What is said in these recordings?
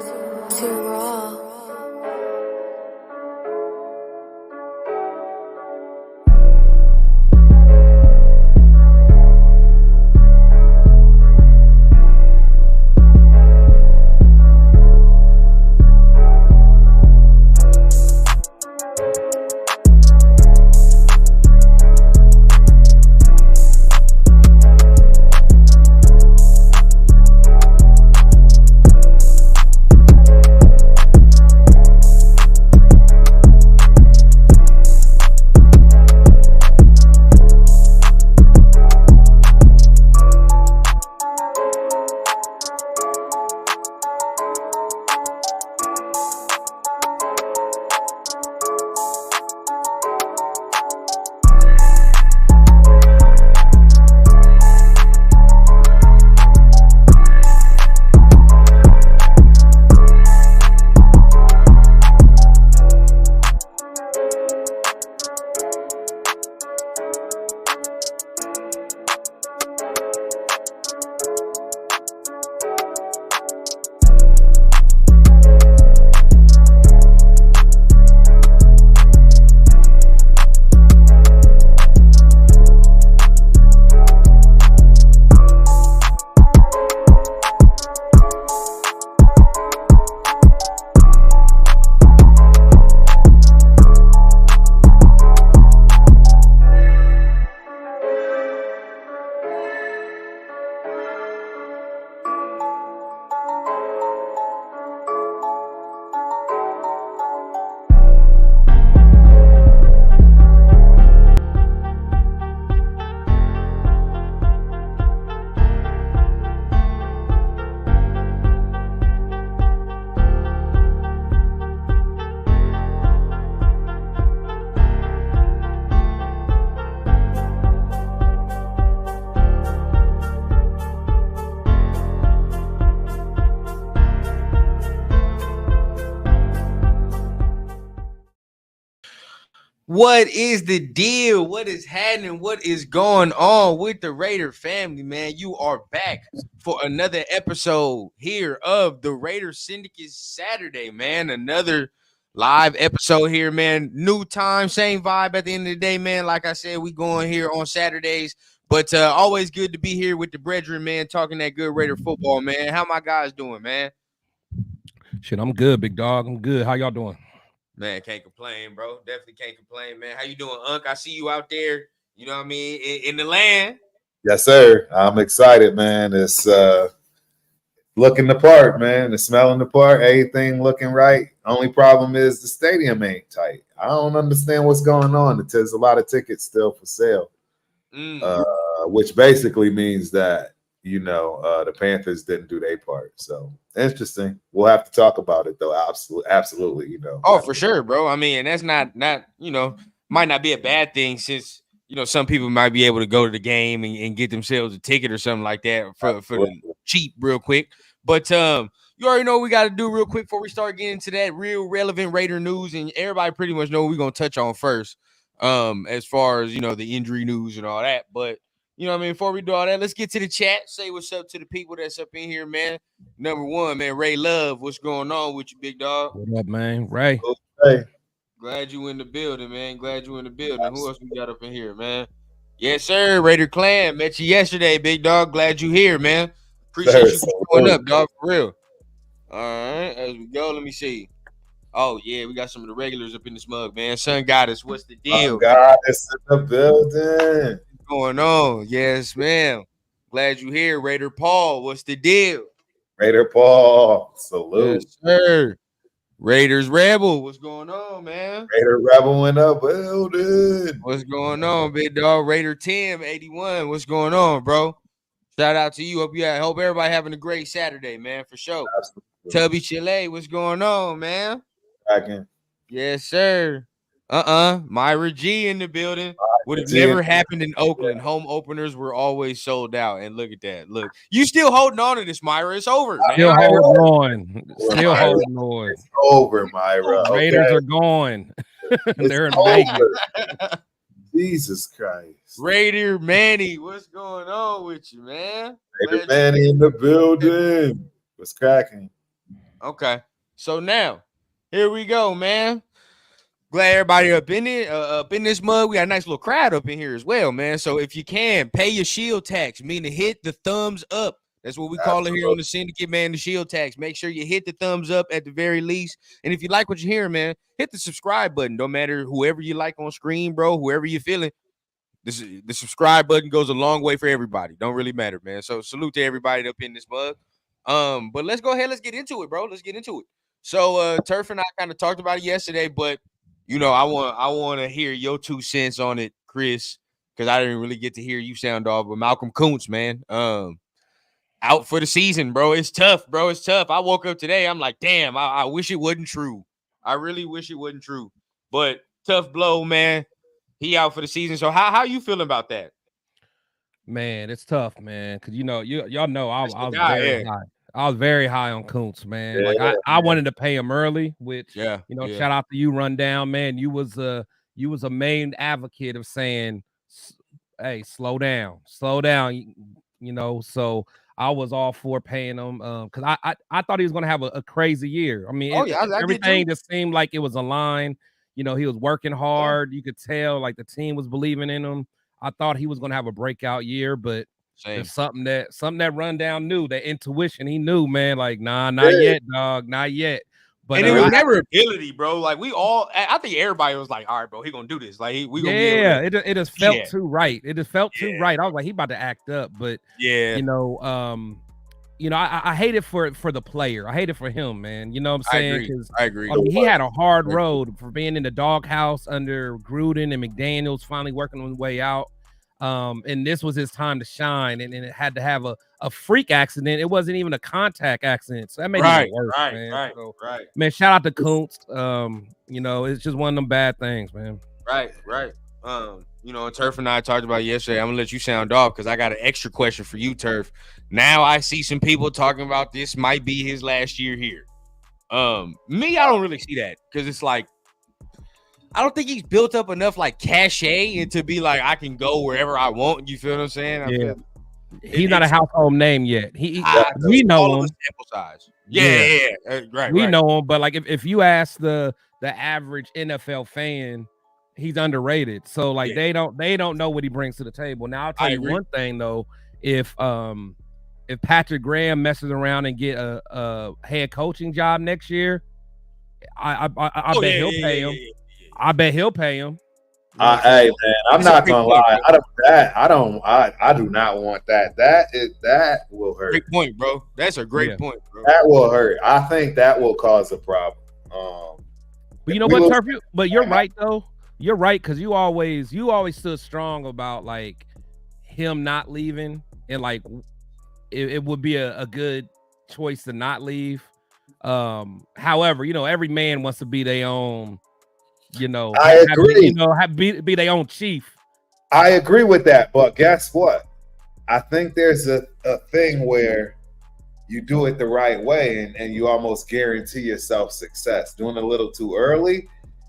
Too raw. What is the deal? What is happening? What is going on with the Raider family, man? You are back for another episode here of the Raider Syndicate Saturday, man. Another live episode here, man. New time, same vibe at the end of the day, man. Like I said, we going here on Saturdays, but always good to be here with the brethren, man, talking that good Raider football, man. How my guys doing, man? Shit, I'm good, big dog. I'm good. How y'all doing? Man, can't complain, bro. Definitely can't complain, man. How you doing, Unc? I see you out there, you know what I mean, in the land. Yes, sir. I'm excited, man. It's looking the part, man. It's smelling the part. Everything looking right. Only problem is the stadium ain't tight. I don't understand what's going on. There's a lot of tickets still for sale, which basically means that, the Panthers didn't do their part. So interesting. We'll have to talk about it, though. Absolutely. Oh, for sure, bro. I mean, that's not might not be a bad thing since, some people might be able to go to the game and get themselves a ticket or something like that for the cheap real quick. But you already know what we got to do real quick before we start getting into that real relevant Raider news. And everybody pretty much know what we're going to touch on first as far as, the injury news and all that. But you know what I mean? Before we do all that, let's get to the chat. Say what's up to the people that's up in here, man. Number one, man, Ray Love. What's going on with you, big dog? What up, man? Ray. Hey. Glad you in the building, man. Glad you in the building. Who else we got up in here, man? Yes, sir. Raider Clan. Met you yesterday, big dog. Glad you here, man. Appreciate you showing up, dog, for real. All right. As we go, let me see. Oh, yeah, we got some of the regulars up in this mug, man. Sun Goddess, what's the deal? Sun Goddess in the building. Going on? Yes, ma'am. Glad you here, Raider Paul. What's the deal? Raider Paul, salute. Yes, sir. Raiders Rebel. What's going on, man? Raider Rebel in the building. What's going on, big dog? Raider Tim 81. What's going on, bro? Shout out to you. Hope everybody having a great Saturday, man, for sure. Absolutely. Tubby Chile, what's going on, man? Cracking. Yes, sir. Myra G in the building. Would have never happened in Oakland. Home openers were always sold out. And look at that. Look, you still holding on to this, Myra. It's over. Still holding on. Still holding on. It's over, Myra. Raiders are gone. They're in Vegas. Jesus Christ. Raider Manny, what's going on with you, man? Raider Manny in the building. What's cracking? Okay. So now, here we go, man. Glad everybody up in this mug. We got a nice little crowd up in here as well, man. So if you can, pay your shield tax, meaning hit the thumbs up. That's what we call it here on the Syndicate, man, the shield tax. Make sure you hit the thumbs up at the very least. And if you like what you're hearing, man, hit the subscribe button. No matter whoever you like on screen, bro, whoever you're feeling, the subscribe button goes a long way for everybody. Don't really matter, man. So salute to everybody up in this mug. But let's go ahead. Let's get into it, bro. Let's get into it. So Turf and I kind of talked about it yesterday, but you know, I want to hear your 2 cents on it, Chris, because I didn't really get to hear you sound off. But Malcolm Kuntz, man, out for the season, bro. It's tough, bro. It's tough. I woke up today. I'm like, damn, I wish it wasn't true. I really wish it wasn't true. But tough blow, man. He out for the season. So how you feeling about that? Man, it's tough, man. Because y'all know I was very high. I was very high on Kuntz, man. Yeah, like I wanted to pay him early, which shout out to you, Rundown, man. You was a main advocate of saying, hey, slow down. You know, so I was all for paying him because I thought he was gonna have a crazy year. I mean, everything just seemed like it was aligned. You know, he was working hard. You could tell like the team was believing in him. I thought he was gonna have a breakout year, but there's something that Rundown knew, that intuition. He knew, man, like, not yet, dog, not yet. But and it was never ability, bro. Like I think everybody was like, all right, bro, he gonna do this. Like we gonna it just felt too right. It just felt too right. I was like, he about to act up, but you know, I hate it for the player. I hate it for him, man. You know what I'm saying? I agree. I mean, he had a hard road for being in the doghouse under Gruden and McDaniels, finally working his way out. And this was his time to shine, and it had to have a freak accident. It wasn't even a contact accident, so that made it worse, man. Right. Man, shout out to Kuntz. You know, it's just one of them bad things, man. Right. You know, Turf and I talked about it yesterday. I'm gonna let you sound off because I got an extra question for you, Turf. Now I see some people talking about this might be his last year here. Me, I don't really see that because it's like, I don't think he's built up enough like cachet and to be like, I can go wherever I want. You feel what I'm saying? He's not a household name yet. We know him. Sample size. Yeah. Right. We know him, but like if you ask the average NFL fan, he's underrated. So like they don't know what he brings to the table. Now I'll tell you one thing though, if Patrick Graham messes around and get a head coaching job next year, I bet he'll pay him. I bet he'll pay him. Hey man, I'm not gonna lie. I do not want that. That will hurt. Great point, bro. That's a great point, bro. That will hurt. I think that will cause a problem. But you know what, Turf? But you're right though. You're right, because you always stood strong about like him not leaving, and like it would be a good choice to not leave. However, you know, every man wants to be their own. You know, I agree. Be their own chief. I agree with that, but guess what? I think there's a thing where you do it the right way and you almost guarantee yourself success. Doing a little too early,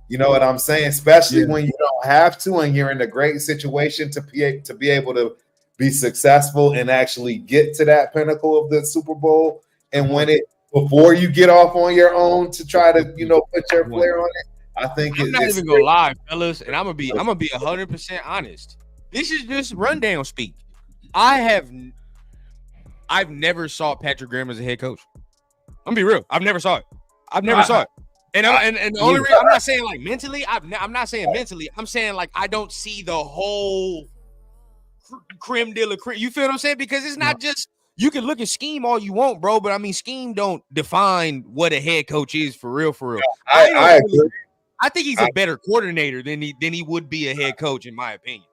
you know what I'm saying? Especially when you don't have to and you're in a great situation to be able to be successful and actually get to that pinnacle of the Super Bowl and win it before you get off on your own to try to, you know, put your flair on it. I think I'm not even gonna lie, fellas, and I'm gonna be 100% honest. This is just rundown speak. I've never saw Patrick Graham as a head coach. I'm gonna be real. I've never saw it. And the only reason I'm not saying like mentally. I'm not saying mentally. I'm saying like I don't see the whole creme de la creme. You feel what I'm saying? Because it's not just. You can look at scheme all you want, bro, but I mean scheme don't define what a head coach is for real. I agree. I think he's a better coordinator than he would be a head coach, in my opinion.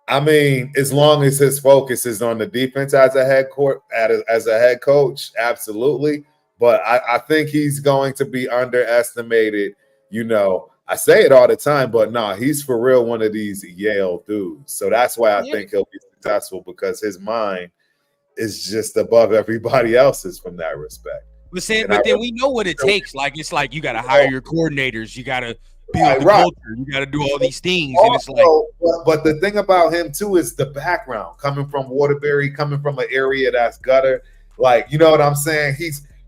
I mean, as long as his focus is on the defense as a head coach, absolutely. But I think he's going to be underestimated. You know, I say it all the time, but no, he's for real one of these Yale dudes. So that's why I think he'll be successful, because his mind is just above everybody else's from that respect. But then we know what it takes. Like it's like you got to hire your coordinators, you got to build the culture, you got to do all these things. Also, and it's like, but the thing about him too is the background, coming from Waterbury, coming from an area that's gutter. Like, you know what I'm saying?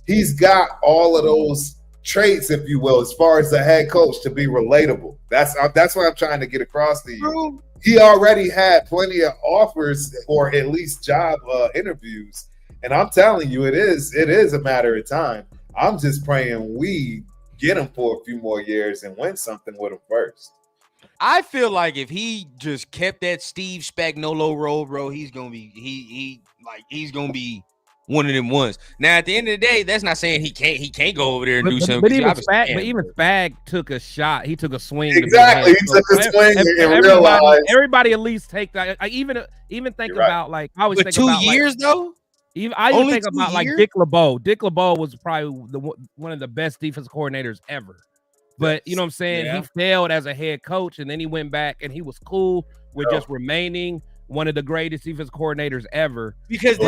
he's got all of those traits, if you will, as far as the head coach to be relatable. That's what I'm trying to get across to you. He already had plenty of offers or at least job interviews, and I'm telling you, it is a matter of time. I'm just praying we get him for a few more years and win something with him first. I feel like if he just kept that Steve Spagnuolo role, bro, he's gonna be he's gonna be one of them ones. Now, at the end of the day, that's not saying he can't go over there and do something. But even Spag took a shot. He took a swing. Exactly, he took a swing and realized. Everybody at least take that. I even think about like I always think 2 about years though. I even think about like Dick LeBeau. Dick LeBeau was probably one of the best defensive coordinators ever. But you know what I'm saying? Yeah. He failed as a head coach, and then he went back and he was cool with just remaining one of the greatest defensive coordinators ever. Because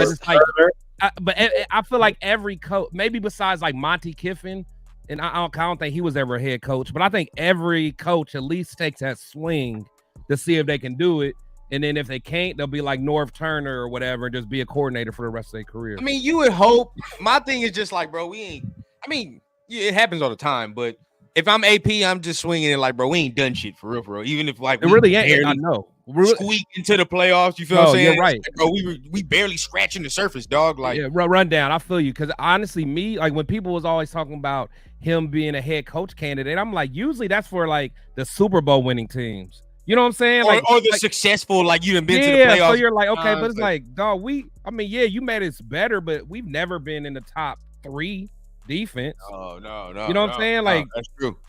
I feel like every coach, maybe besides like Monty Kiffin, and I don't think he was ever a head coach, but I think every coach at least takes that swing to see if they can do it. And then if they can't, they'll be like Norv Turner or whatever and just be a coordinator for the rest of their career. I mean, you would hope. My thing is just like, bro, it happens all the time, but if I'm AP, I'm just swinging it like, bro, we ain't done shit for real. Even if like it really ain't. I know. Squeak into the playoffs. You feel what I'm saying? You're right, like, bro. We barely scratching the surface, dog. Like, run down. I feel you because honestly, me like when people was always talking about him being a head coach candidate, I'm like, usually that's for like the Super Bowl winning teams. You know what I'm saying? Or the successful, like you done been to the playoffs. So you're like, okay, but it's like, dog, you made us better, but we've never been in the top 3 defense. Oh no. You know what I'm saying? Like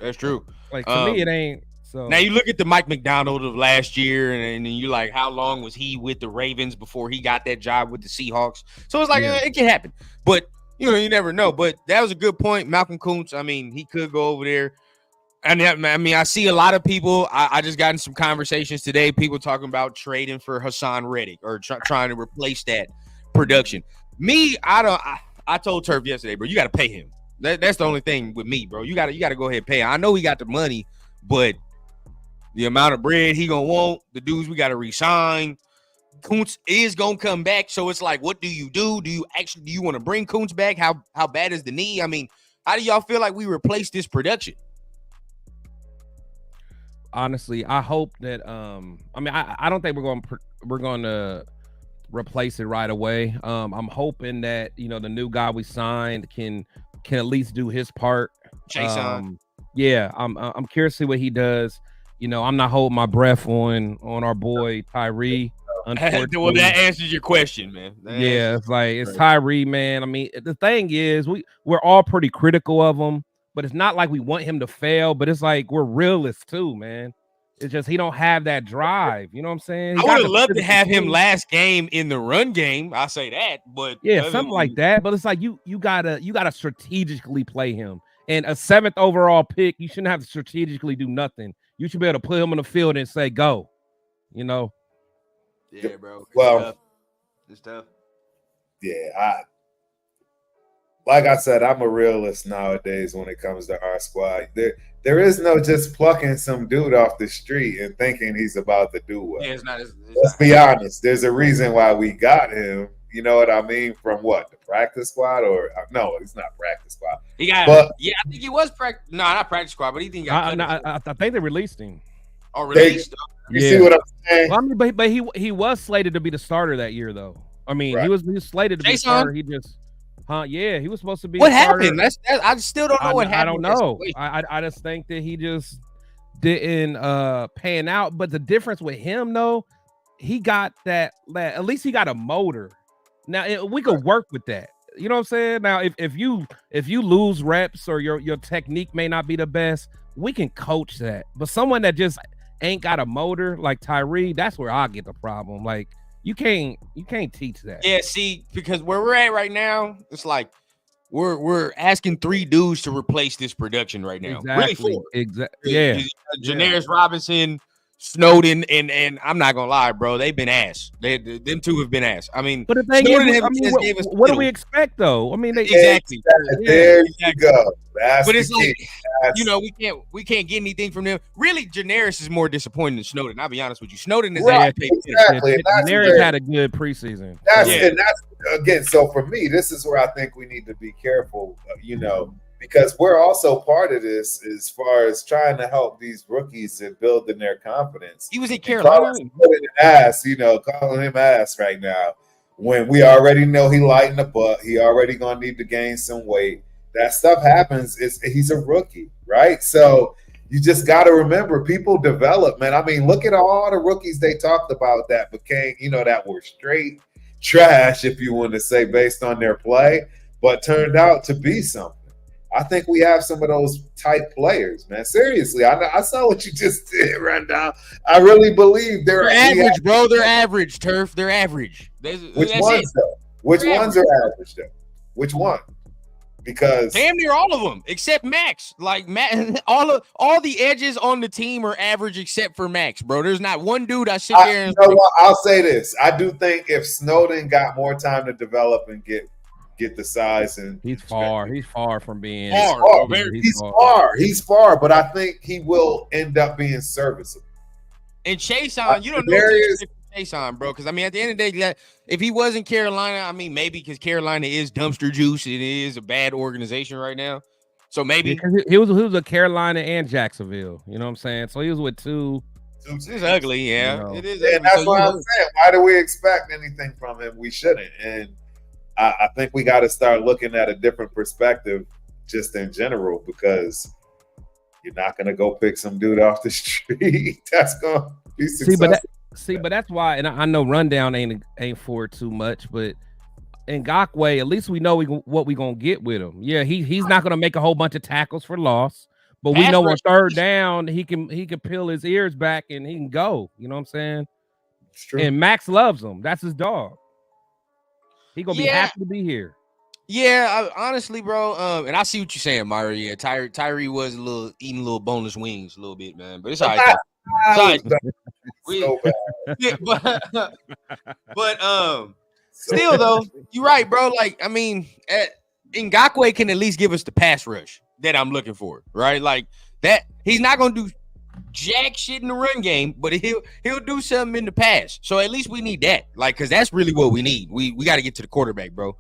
that's true. Like to me, it ain't. So now you look at the Mike McDonald of last year, and then you like, how long was he with the Ravens before he got that job with the Seahawks? So it's like it can happen, but you never know. But that was a good point, Malcolm Kuntz. I mean, he could go over there. And I mean, I see a lot of people. I just got in some conversations today. People talking about trading for Hassan Reddick or trying to replace that production. Me, I told Turf yesterday, bro. You got to pay him. That's the only thing with me, bro. You got to go ahead and pay him. I know he got the money, but the amount of bread he gonna want, the dudes we got to re-sign. Kuntz is gonna come back, so it's like, what do you do? Do you want to bring Kuntz back? How bad is the knee? I mean, how do y'all feel like we replace this production? Honestly, I hope that I don't think we're going to replace it right away. I'm hoping that the new guy we signed can at least do his part. Jason. I'm curious to see what he does. I'm not holding my breath on our boy Tyree. Unfortunately, well, that answers your question, man. It's Tyree, man. I mean, the thing is, we're all pretty critical of him. But it's not like we want him to fail, but it's like we're realists too, man. It's just he don't have that drive. You know what I'm saying? I would have loved to have him last game in the run game. I say that, but something like that. But it's like you gotta strategically play him. And a 7th overall pick, you shouldn't have to strategically do nothing. You should be able to put him on the field and say go. Yeah, bro. It's tough. Yeah, like I said, I'm a realist nowadays when it comes to our squad. There is no just plucking some dude off the street and thinking he's about to do well. Yeah, Let's be honest. There's a reason why we got him. You know what I mean? From what? The practice squad? Or no, it's not practice squad. I think he was practice. No, not practice squad, but he didn't get I think they released him. Oh, released? You see what I'm saying? Well, I mean, but he was slated to be the starter that year, though. I mean, he was slated to be the starter. He just yeah, he was supposed to be. What happened? I still don't know what happened. I don't know. I just think that he just didn't pan out. But the difference with him, though, he got that. At least he got a motor. Now we could work with that. You know what I'm saying? Now, if you lose reps or your technique may not be the best, we can coach that. But someone that just ain't got a motor like Tyree, that's where I get the problem. Like. You can't teach that. Yeah, see, because where we're at right now, it's like we're asking 3 dudes to replace this production right now. Exactly. Really, exactly. Yeah. Janaris Robinson, Snowden, and I'm not gonna lie, bro. They've been ass. Them 2 have been ass. I mean, but the thing is, what do we expect though? I mean, exactly. There you go. That's but it's like you know, we can't get anything from them. Really, Janaris is more disappointing than Snowden. I'll be honest with you. Snowden is exactly. Janaris had a good preseason. And that's again. So for me, this is where I think we need to be careful. You know, because we're also part of this as far as trying to help these rookies and building their confidence. He was in Carolina. Calling him ass right now. When we already know he lightened up, he already gonna need to gain some weight. That stuff happens. He's a rookie, right? So you just got to remember, people develop, man. I mean, look at all the rookies they talked about that became, you know, that were straight trash, if you want to say, based on their play, but turned out to be something. I think we have some of those type players, man. Seriously, I saw what you just did right now. I really believe they're average, bro. They're average, Turf. They're average. Which ones, though? Which ones are average, though? Which one? Because damn near all of them except Max. Like all the edges on the team are average except for Max, bro. There's not one dude I sit there and you know what? I'll say this. I do think if Snowden got more time to develop and get the size, and he's far from being he's far, but I think he will end up being serviceable. And Chason, you don't know Chason, bro, because I mean at the end of the day, if he was in Carolina, I mean maybe because Carolina is dumpster juice, it is a bad organization right now, so maybe he was a Carolina and Jacksonville, you know what I'm saying? So he was with two. It's ugly, yeah. You know. It is. And that's what I'm saying. Why do we expect anything from him? We shouldn't. And I think we got to start looking at a different perspective, just in general, because you're not gonna go pick some dude off the street that's gonna be successful. But that's why, and I know Rundown ain't for it too much, but Ngakoue, at least we know what we gonna get with him. Yeah, he's not gonna make a whole bunch of tackles for loss, but we know on third down he can peel his ears back and he can go. You know what I'm saying? It's true. And Max loves him. That's his dog. He gonna be happy to be here. Yeah, honestly, bro. And I see what you're saying, Myra. Yeah, Tyree was eating little boneless wings a little bit, man. But it's all right. But still though, you're right, bro. Like, I mean, Ngakoue can at least give us the pass rush that I'm looking for, right? Like that, he's not gonna do jack shit in the run game, but he'll do something in the pass. So at least we need that, like, because that's really what we need. We got to get to the quarterback, bro.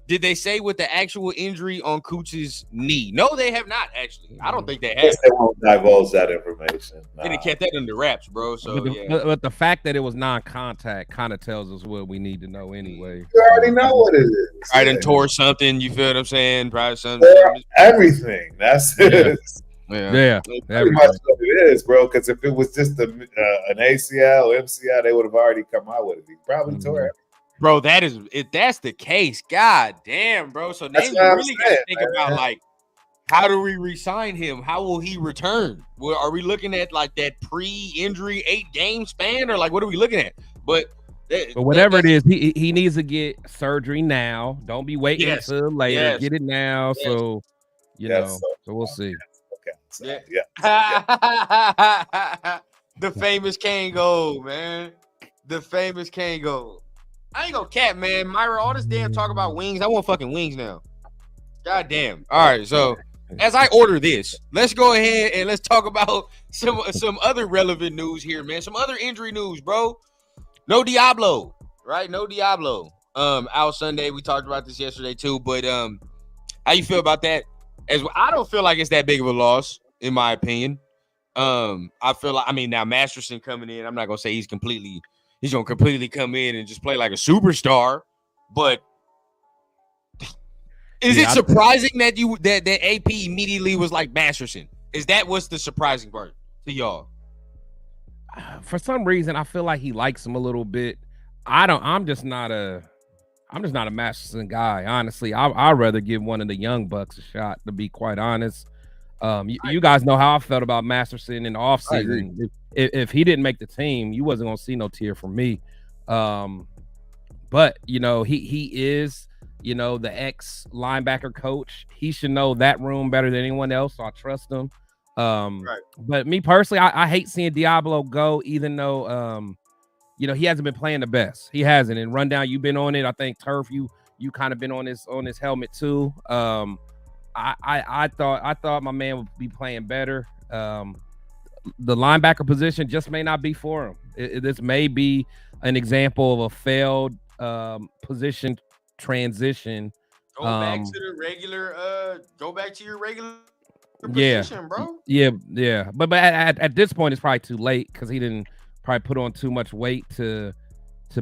Did they say what the actual injury on Cooch's knee? No, they have not, actually. I don't think they have. They won't divulge that information. Nah. They kept that under wraps, bro. So, but the fact that it was non-contact kind of tells us what we need to know anyway. You already know what it is. I done tore something. You feel what I'm saying? Probably something. Everything. That's it. Yeah. Pretty much what it is, bro. Because if it was just an ACL or MCL, they would have already come out with it. He probably tore it. Bro, that's the case. God damn, bro. So now you really got to think about, like, how do we re-sign him? How will he return? Well, are we looking at like that pre-injury 8-game span, or like what are we looking at? But whatever it is, he needs to get surgery now. Don't be waiting until later. Yes. Get it now. Yes. So you know. So we'll see. Okay. The famous Kango, man. The famous Kango. I ain't gonna cap, man. Myra, all this damn talk about wings. I want fucking wings now. God damn. All right, so as I order this, let's go ahead and let's talk about some other relevant news here, man. Some other injury news, bro. No Diablo, right? No Diablo. Out Sunday. We talked about this yesterday too, but how you feel about that? I don't feel like it's that big of a loss, in my opinion. I feel like, I mean, now Masterson coming in, I'm not gonna say he's gonna completely come in and just play like a superstar, but is it surprising that AP immediately was like Masterson? Is that what's the surprising part to y'all? For some reason, I feel like he likes him a little bit. I'm just not a Masterson guy, honestly. I'd rather give one of the young bucks a shot, to be quite honest. You guys know how I felt about Masterson in the offseason. If he didn't make the team, you wasn't gonna see no tear from me. But you know, he is, you know, the ex linebacker coach. He should know that room better than anyone else, so I trust him. But me personally, I hate seeing Diablo go, even though you know, he hasn't been playing the best. He hasn't. And Rundown, you've been on it. I think Turf, you kind of been on his helmet too. I thought my man would be playing better. The linebacker position just may not be for him. This may be an example of a failed position transition. Go back to the regular. Go back to your regular position, bro. Yeah. But at this point, it's probably too late because he didn't probably put on too much weight to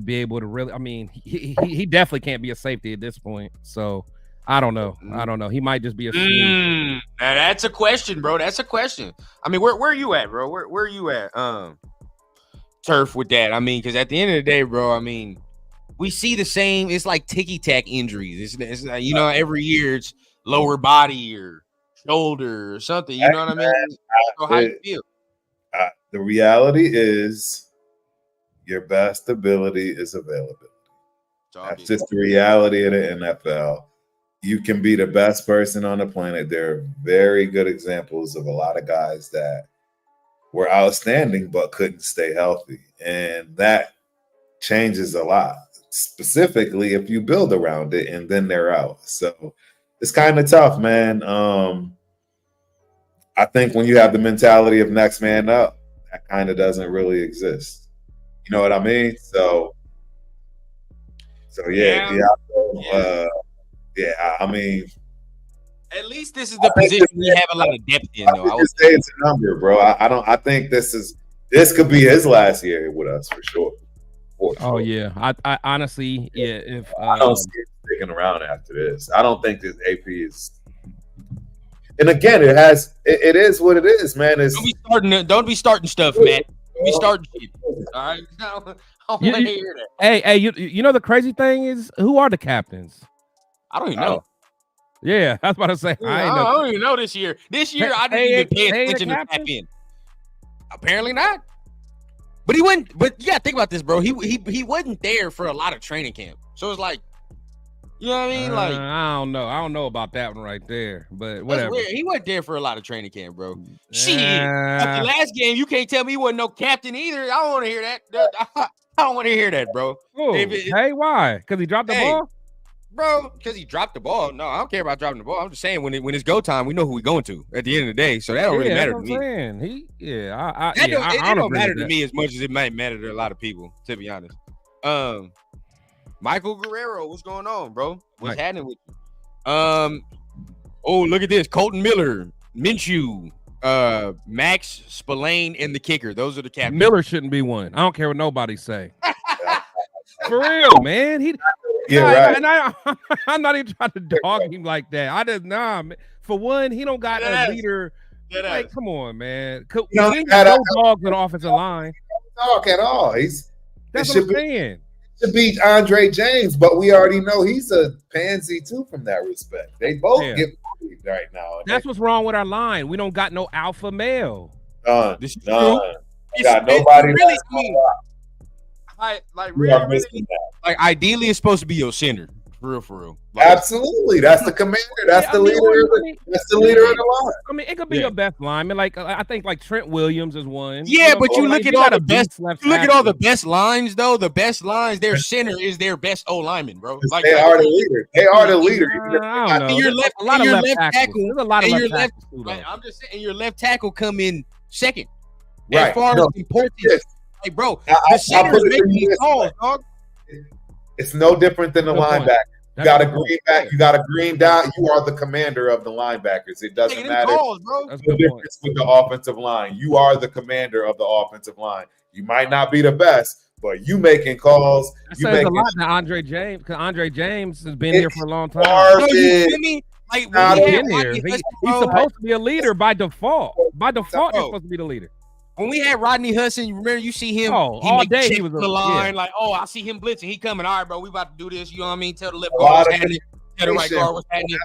be able to really. I mean, he definitely can't be a safety at this point. So I don't know. He might just be a. Now that's a question, bro. That's a question. I mean, where are you at, bro? Where are you at? Turf with that. I mean, because at the end of the day, bro. I mean, we see the same. It's like ticky-tack injuries. It's you know, every year it's lower body or shoulder or something. You know what I mean? So how you feel? The reality is your best ability is availability. That's just the reality of the NFL. You can be the best person on the planet. There are very good examples of a lot of guys that were outstanding but couldn't stay healthy. And that changes a lot, specifically if you build around it and then they're out. So it's kind of tough, man. I think when you have the mentality of next man up, that kind of doesn't really exist. You know what I mean? So yeah. I mean, at least this is the position we have a lot of depth in, though. I would say it's a number, bro. I think this could be his last year with us for sure. Oh yeah, I honestly, yeah. If I don't see him sticking around after this, I don't think this AP is. And again, it is what it is, man. Don't be starting stuff, Matt. Don't be starting shit. All right, I don't want to hear that. Hey, you know the crazy thing is, who are the captains? I don't even know. Yeah, I was about to say. I don't even know this year. This year, I didn't even pay attention to tap in. Apparently not. But he went. But yeah, think about this, bro. He wasn't there for a lot of training camp. So it's like, you know what I mean? Like, I don't know. I don't know about that one right there. But whatever. He wasn't there for a lot of training camp, bro. Shit. After the last game, you can't tell me he wasn't no captain either. I don't want to hear that. I don't want to hear that, bro. Hey, why? Because he dropped the ball? Bro, because he dropped the ball. No, I don't care about dropping the ball. I'm just saying when it's go time, we know who we're going to at the end of the day. So that don't really matter to me. It don't matter to me as much as it might matter to a lot of people, to be honest. Michael Guerrero, what's going on, bro? What's happening with you? Oh, look at this. Colton Miller, Minshew, Max Spillane, and the kicker. Those are the captains. Miller shouldn't be one. I don't care what nobody say. For real, man. Right. And I'm not even trying to dog him like that. I just man. For one, he don't got a leader. Like, come on, man. He ain't got no dogs on the offensive line. Talk at all. That's what I'm saying. To beat Andre James, but we already know he's a pansy too from that respect. They both get bullied right now. That's what's wrong with our line. We don't got no alpha male. None. Got nobody. Like ideally, it's supposed to be your center, for real. Like, absolutely, that's the commander. That's the leader. That's the leader of the line. I mean, it could be your best lineman. Like I think, like Trent Williams is one. Yeah, but you look at all the best. Look at all the best lines, though. The best lines, their center is their best O lineman, bro. Like they are the leader. They are the leader. I don't know. Your left tackle. There's a lot of left tackles. Right, I'm just saying, your left tackle come in second. Right. As far as importance. Like, bro, the center is making these calls, dog. It's no different than the linebacker. You got a green back. You got a green down. You are the commander of the linebackers. It doesn't matter. The difference with the offensive line. You are the commander of the offensive line. You might not be the best, but you making calls. You making a lot to Andre James because Andre James has been here for a long time. Like, he's supposed to be a leader by default. By default, he's supposed to be the leader. When we had Rodney Hudson, remember you see him all day. He was the line like, I see him blitzing. He coming. All right, bro, we about to do this. You know what I mean? Tell the left guard what's happening. Tell the right guard what's happening.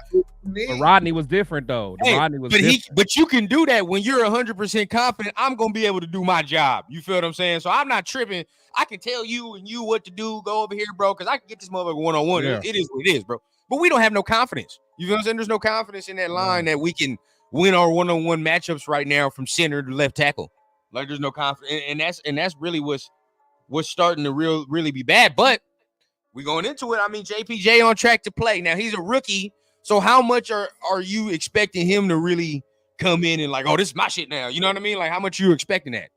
But Rodney was different though. Rodney was different. But you can do that when you're 100% confident. I'm gonna be able to do my job. You feel what I'm saying? So I'm not tripping. I can tell you and you what to do. Go over here, bro, because I can get this motherfucker one-on-one. Yeah. It is what it is, bro. But we don't have no confidence. You feel what I'm saying? There's no confidence in that line that we can win our one-on-one matchups right now from center to left tackle. Like there's no confidence, and that's really what's starting to really be bad. But we going into it. I mean, JPJ on track to play. Now he's a rookie, So how much are you expecting him to really come in and like, oh, this is my shit now? You know what I mean? Like, how much you expecting that?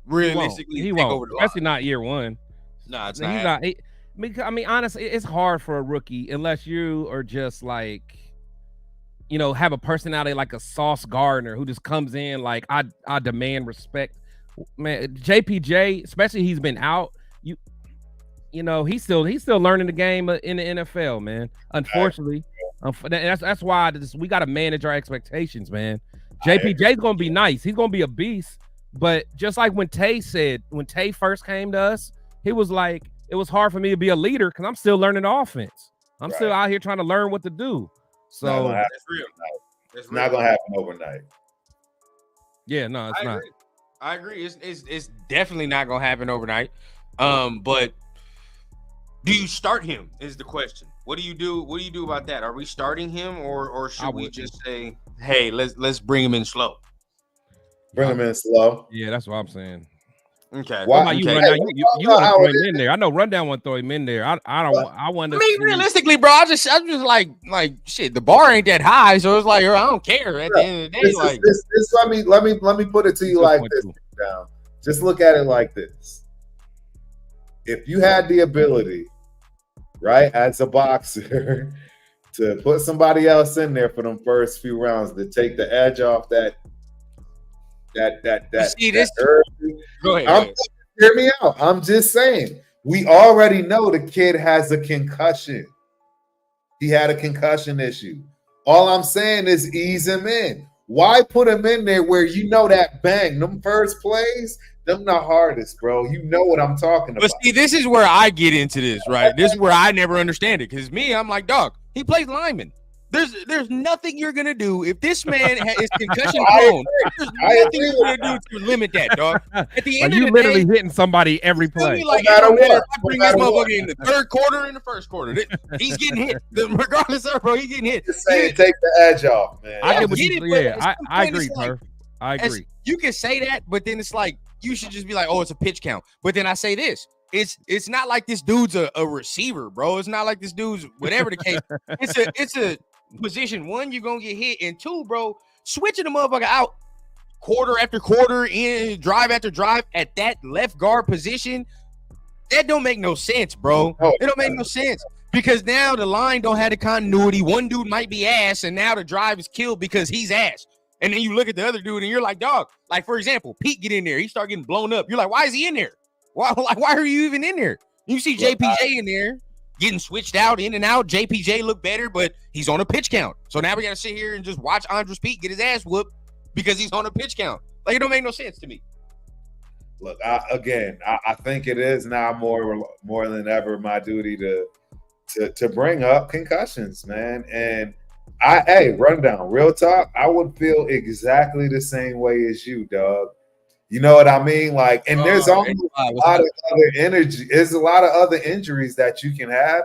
Realistically, he won't. Especially not year one. No, it's not. I mean, honestly, it's hard for a rookie unless you are just like, you know, have a personality like a Sauce Gardner who just comes in like, I demand respect. Man, JPJ, especially he's been out. You know, he's still learning the game in the NFL, man. Unfortunately, that's why we got to manage our expectations, man. JPJ's gonna be nice. He's gonna be a beast. But just like when Tay first came to us, he was like, it was hard for me to be a leader because I'm still learning the offense. I'm still out here trying to learn what to do. So that's real. It's not gonna happen overnight. Yeah, no, it's not. I agree. It's definitely not gonna happen overnight. But do you start him? Is the question. What do you do? What do you do about that? Are we starting him, or should we just say, hey, let's bring him in slow? Bring him in slow. Yeah, that's what I'm saying. Okay. Why about you, Rundown? You want to throw him in there? I know Rundown want to throw him in there. I want to. I mean, realistically, bro, I'm just like shit. The bar ain't that high, so it's like I don't care. At the end of the day, let me put it to you like this. Down. Just look at it like this. If you had the ability, right, as a boxer, to put somebody else in there for them first few rounds to take the edge off that go ahead. Hear me out. I'm just saying, we already know the kid has a concussion. He had a concussion issue. All I'm saying is ease him in. Why put him in there where you know that bang, them first plays, them the hardest, bro. You know what I'm talking about. But see, this is where I get into this, right? This is where I never understand it. Because I'm like, dog, he plays lineman. There's nothing you're gonna do if this man is concussion prone. There's nothing you're gonna do to limit that, dog. At the end of the day, literally hitting somebody every play. Like, no matter what, if I bring this motherfucker in the third quarter, in the first quarter, he's getting hit. Regardless of, bro, he's getting hit. Just saying, take the edge off, man. I agree, Perf. I agree. You can say that, but then it's like you should just be like, oh, it's a pitch count. But then I say this. It's not like this dude's a receiver, bro. It's not like this dude's whatever the case. It's a position. One, you're gonna get hit, and two, bro, switching the motherfucker out quarter after quarter, in drive after drive at that left guard position, that don't make no sense, bro. It don't make no sense because now the line don't have the continuity. One dude might be ass, and now the drive is killed because he's ass. And then you look at the other dude, and you're like, dog. Like for example, Pete get in there, he start getting blown up. You're like, why is he in there? Why are you even in there? You see JPJ in there getting switched out, in and out. JPJ look better, but he's on a pitch count. So now we got to sit here and just watch Andres Pete get his ass whooped because he's on a pitch count. Like, it don't make no sense to me. Look, I think it is now more than ever my duty to bring up concussions, man. And Rundown, real talk, I would feel exactly the same way as you, dog. You know what I mean? Like, and there's almost a lot of other energy. There's a lot of other injuries that you can have,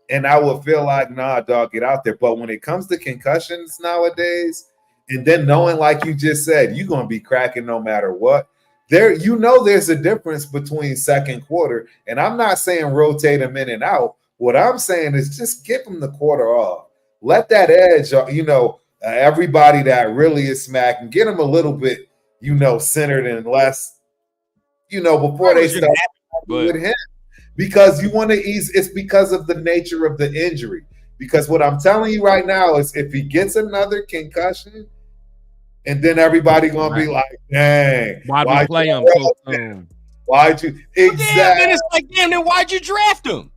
and I would feel like, nah, dog, get out there. But when it comes to concussions nowadays, and then knowing, like you just said, you're gonna be cracking no matter what. There's a difference between second quarter, and I'm not saying rotate them in and out. What I'm saying is just give them the quarter off. Let that edge, everybody that really is smacking, get them a little bit, centered and less, before they start with him. Because you want to ease, it's because of the nature of the injury. Because what I'm telling you right now is if he gets another concussion, and then everybody gonna be like, dang, why'd we play him so soon? Why'd you exactly? Then it's like, damn, then why'd you draft him?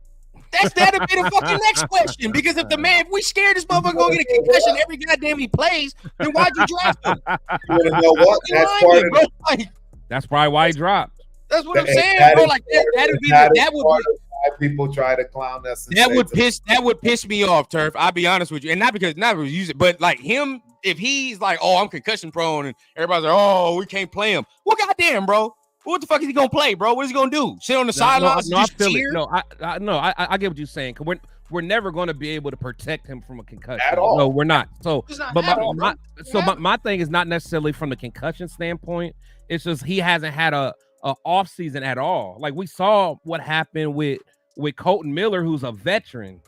That'd be the fucking next question. Because if we scared this motherfucker gonna get a concussion every goddamn he plays, then why'd you draft him? You wanna know what? That's probably why he dropped. That's what I'm saying, bro. Like that would be why people try to clown us. That would piss me off, Turf. I'll be honest with you, and not because use it, but like him, if he's like, oh, I'm concussion prone, and everybody's like, oh, we can't play him. Well, goddamn, bro. What the fuck is he gonna play, bro? What is he gonna do? Sit on the sidelines? I feel it. I get what you're saying. Cause we're never going to be able to protect him from a concussion at all. No, we're not. So, my thing is not necessarily from the concussion standpoint. It's just he hasn't had a off season at all. Like we saw what happened with Colton Miller, who's a veteran,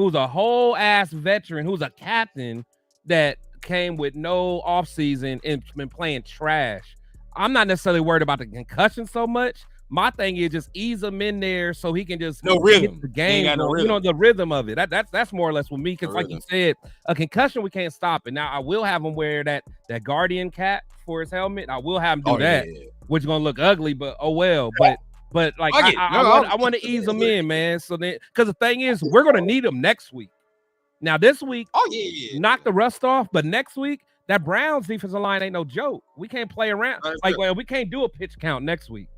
who's a whole ass veteran, who's a captain that came with no offseason and been playing trash. I'm not necessarily worried about the concussion so much. My thing is just ease him in there so he can just rhythm. The game, the rhythm of it. That's more or less with me. Because like you said, a concussion we can't stop it. Now I will have him wear that Guardian cap for his helmet. I will have him do that, which is gonna look ugly, but oh well. But like I want to ease him in, man. So then, because the thing is, we're gonna need him next week. Now this week, knock the rust off, but next week that Browns defensive line ain't no joke. We can't play around. We can't do a pitch count next week.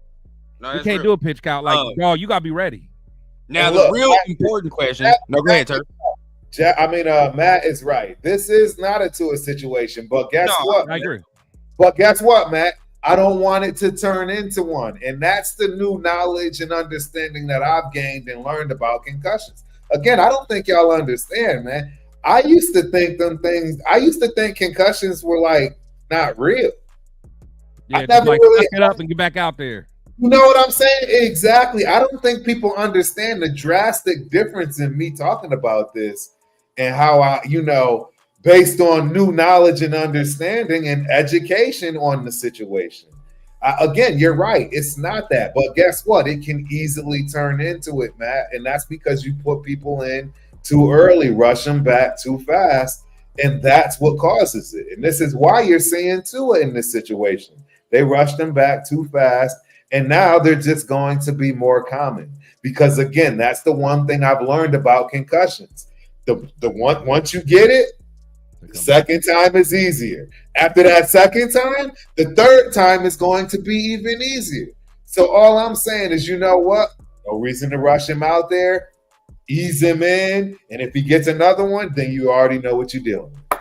No, we can't do a pitch count. Dog, you gotta be ready. Now the real important question. No, go ahead, Turk. Matt is right. This is not a Tua situation, but guess what? I agree. But guess what, Matt? I don't want it to turn into one, and that's the new knowledge and understanding that I've gained and learned about concussions. Again, I don't think y'all understand, man. I used to think concussions were like not real. Yeah, I never really get up and get back out there. You know what I'm saying? Exactly. I don't think people understand the drastic difference in me talking about this and how I, based on new knowledge and understanding and education on the situation. Again, you're right. It's not that. But guess what? It can easily turn into it, Matt. And that's because you put people in too early, rush them back too fast. And that's what causes it. And this is why you're seeing Tua in this situation. They rushed them back too fast. And now they're just going to be more common. Because, again, that's the one thing I've learned about concussions. Once you get it, the second time is easier. After that second time, the third time is going to be even easier. So all I'm saying is, you know what? No reason to rush him out there. Ease him in. And if he gets another one, then you already know what you're dealing with.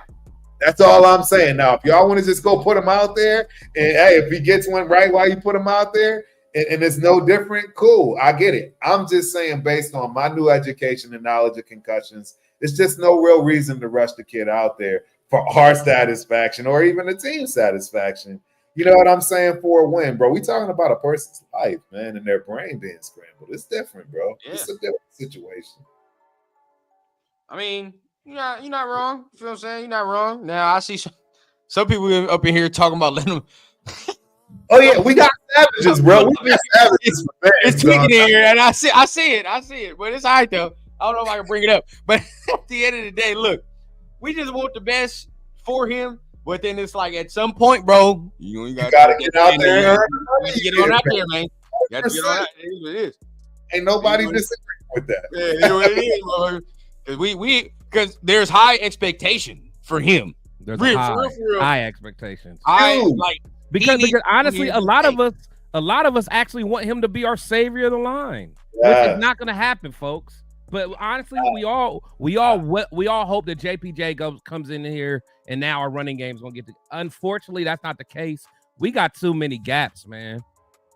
That's all I'm saying. Now, if y'all want to just go put him out there, and hey, if he gets one right while you put him out there, and it's no different, cool. I get it. I'm just saying, based on my new education and knowledge of concussions, it's just no real reason to rush the kid out there for our satisfaction or even the team's satisfaction. You know what I'm saying? For a win, bro. We talking about a person's life, man, and their brain being scrambled. It's different, bro. Yeah. It's a different situation. I mean, you're not wrong. You feel what I'm saying? You're not wrong. Now I see some people up in here talking about letting them. Oh yeah, we got savages, bro. We got savages. It's tweaking in here, and I see it. But it's all right though. I don't know if I can bring it up. But at the end of the day, look, we just want the best for him. But then it's like at some point, bro, you gotta get out there. You gotta get on out there, man. You gotta get on out there. It is what it is. Ain't nobody disagreeing with that. Yeah, you know what it is, bro. Because there's high expectation for him. There's high expectations. Because honestly, a lot of us actually want him to be our savior of the line. Yeah. Which is not going to happen, folks. But honestly, we all hope that JPJ comes in here and now our running game's going to get to. Unfortunately, that's not the case. We got too many gaps, man.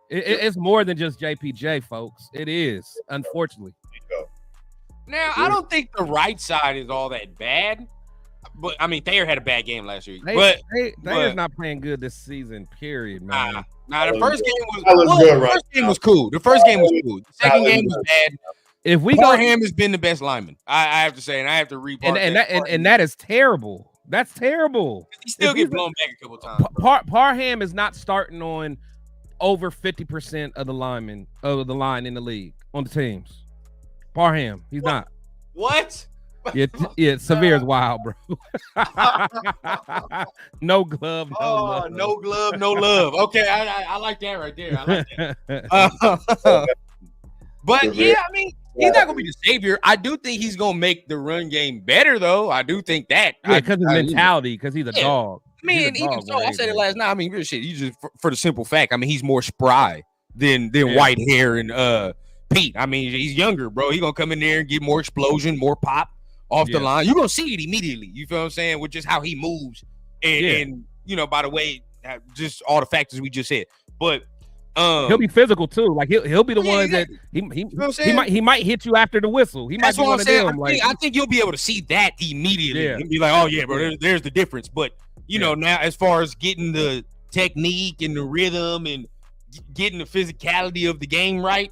It's more than just JPJ, folks. It is, unfortunately. Now, I don't think the right side is all that bad. But I mean, Thayer had a bad game last week. Thayer's not playing good this season, period, man. Nah, the first game was cool. The first game was cool. The second game was bad. If we Parham has been the best lineman, I have to say, and I have to rebar and that is terrible. That's terrible. He still gets blown back a couple times. Parham is not starting on over 50% of the linemen of the line in the league on the teams. Parham, he's not. What? Yeah, Severe's wild, bro. No glove, love. No glove, no love. Okay, I like that right there. I like that. But yeah, I mean, he's not gonna be the savior. I do think he's gonna make the run game better, though. I do think that. Yeah, because of mentality, because he's a dog. I mean, even so, I said it last night. I mean, real shit. You just for the simple fact. I mean, he's more spry than white hair and Pete. I mean, he's younger, bro. He's gonna come in there and get more explosion, more pop off the line. You're gonna see it immediately. You feel what I'm saying? With just how he moves and by the way, just all the factors we just said. But he'll be physical too. Like he'll be the one that he might hit you after the whistle. He might be one of them. I think you'll be able to see that immediately and be like, oh yeah, bro, there's the difference. But you know, now as far as getting the technique and the rhythm and getting the physicality of the game right,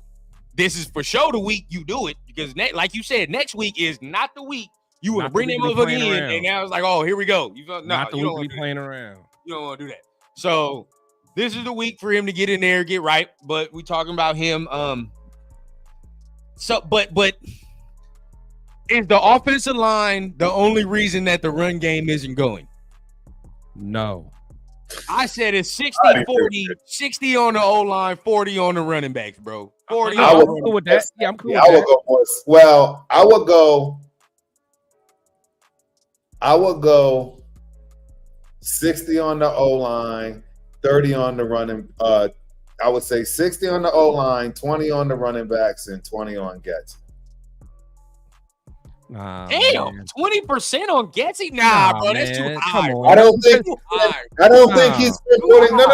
this is for sure the week you do it. because like you said, next week is not the week you want to bring that motherfucker in, and now it's like, oh, here we go. You don't want to be playing around. You don't want to do that. So this is the week for him to get in there, get right. But we talking about him. But is the offensive line the only reason that the run game isn't going? No. I said it's 60-40, 60 on the O-line, 40 on the running backs, bro. 40. I'm cool with that. Yeah, I'm cool with that. I would go 60 on the O-line, 30 on the running. I would say 60 on the O-line, 20 on the running backs, and 20 on Getsy. Damn, 20% on Getsy? Nah, bro, that's too high. Come on. I don't think he's been putting. No.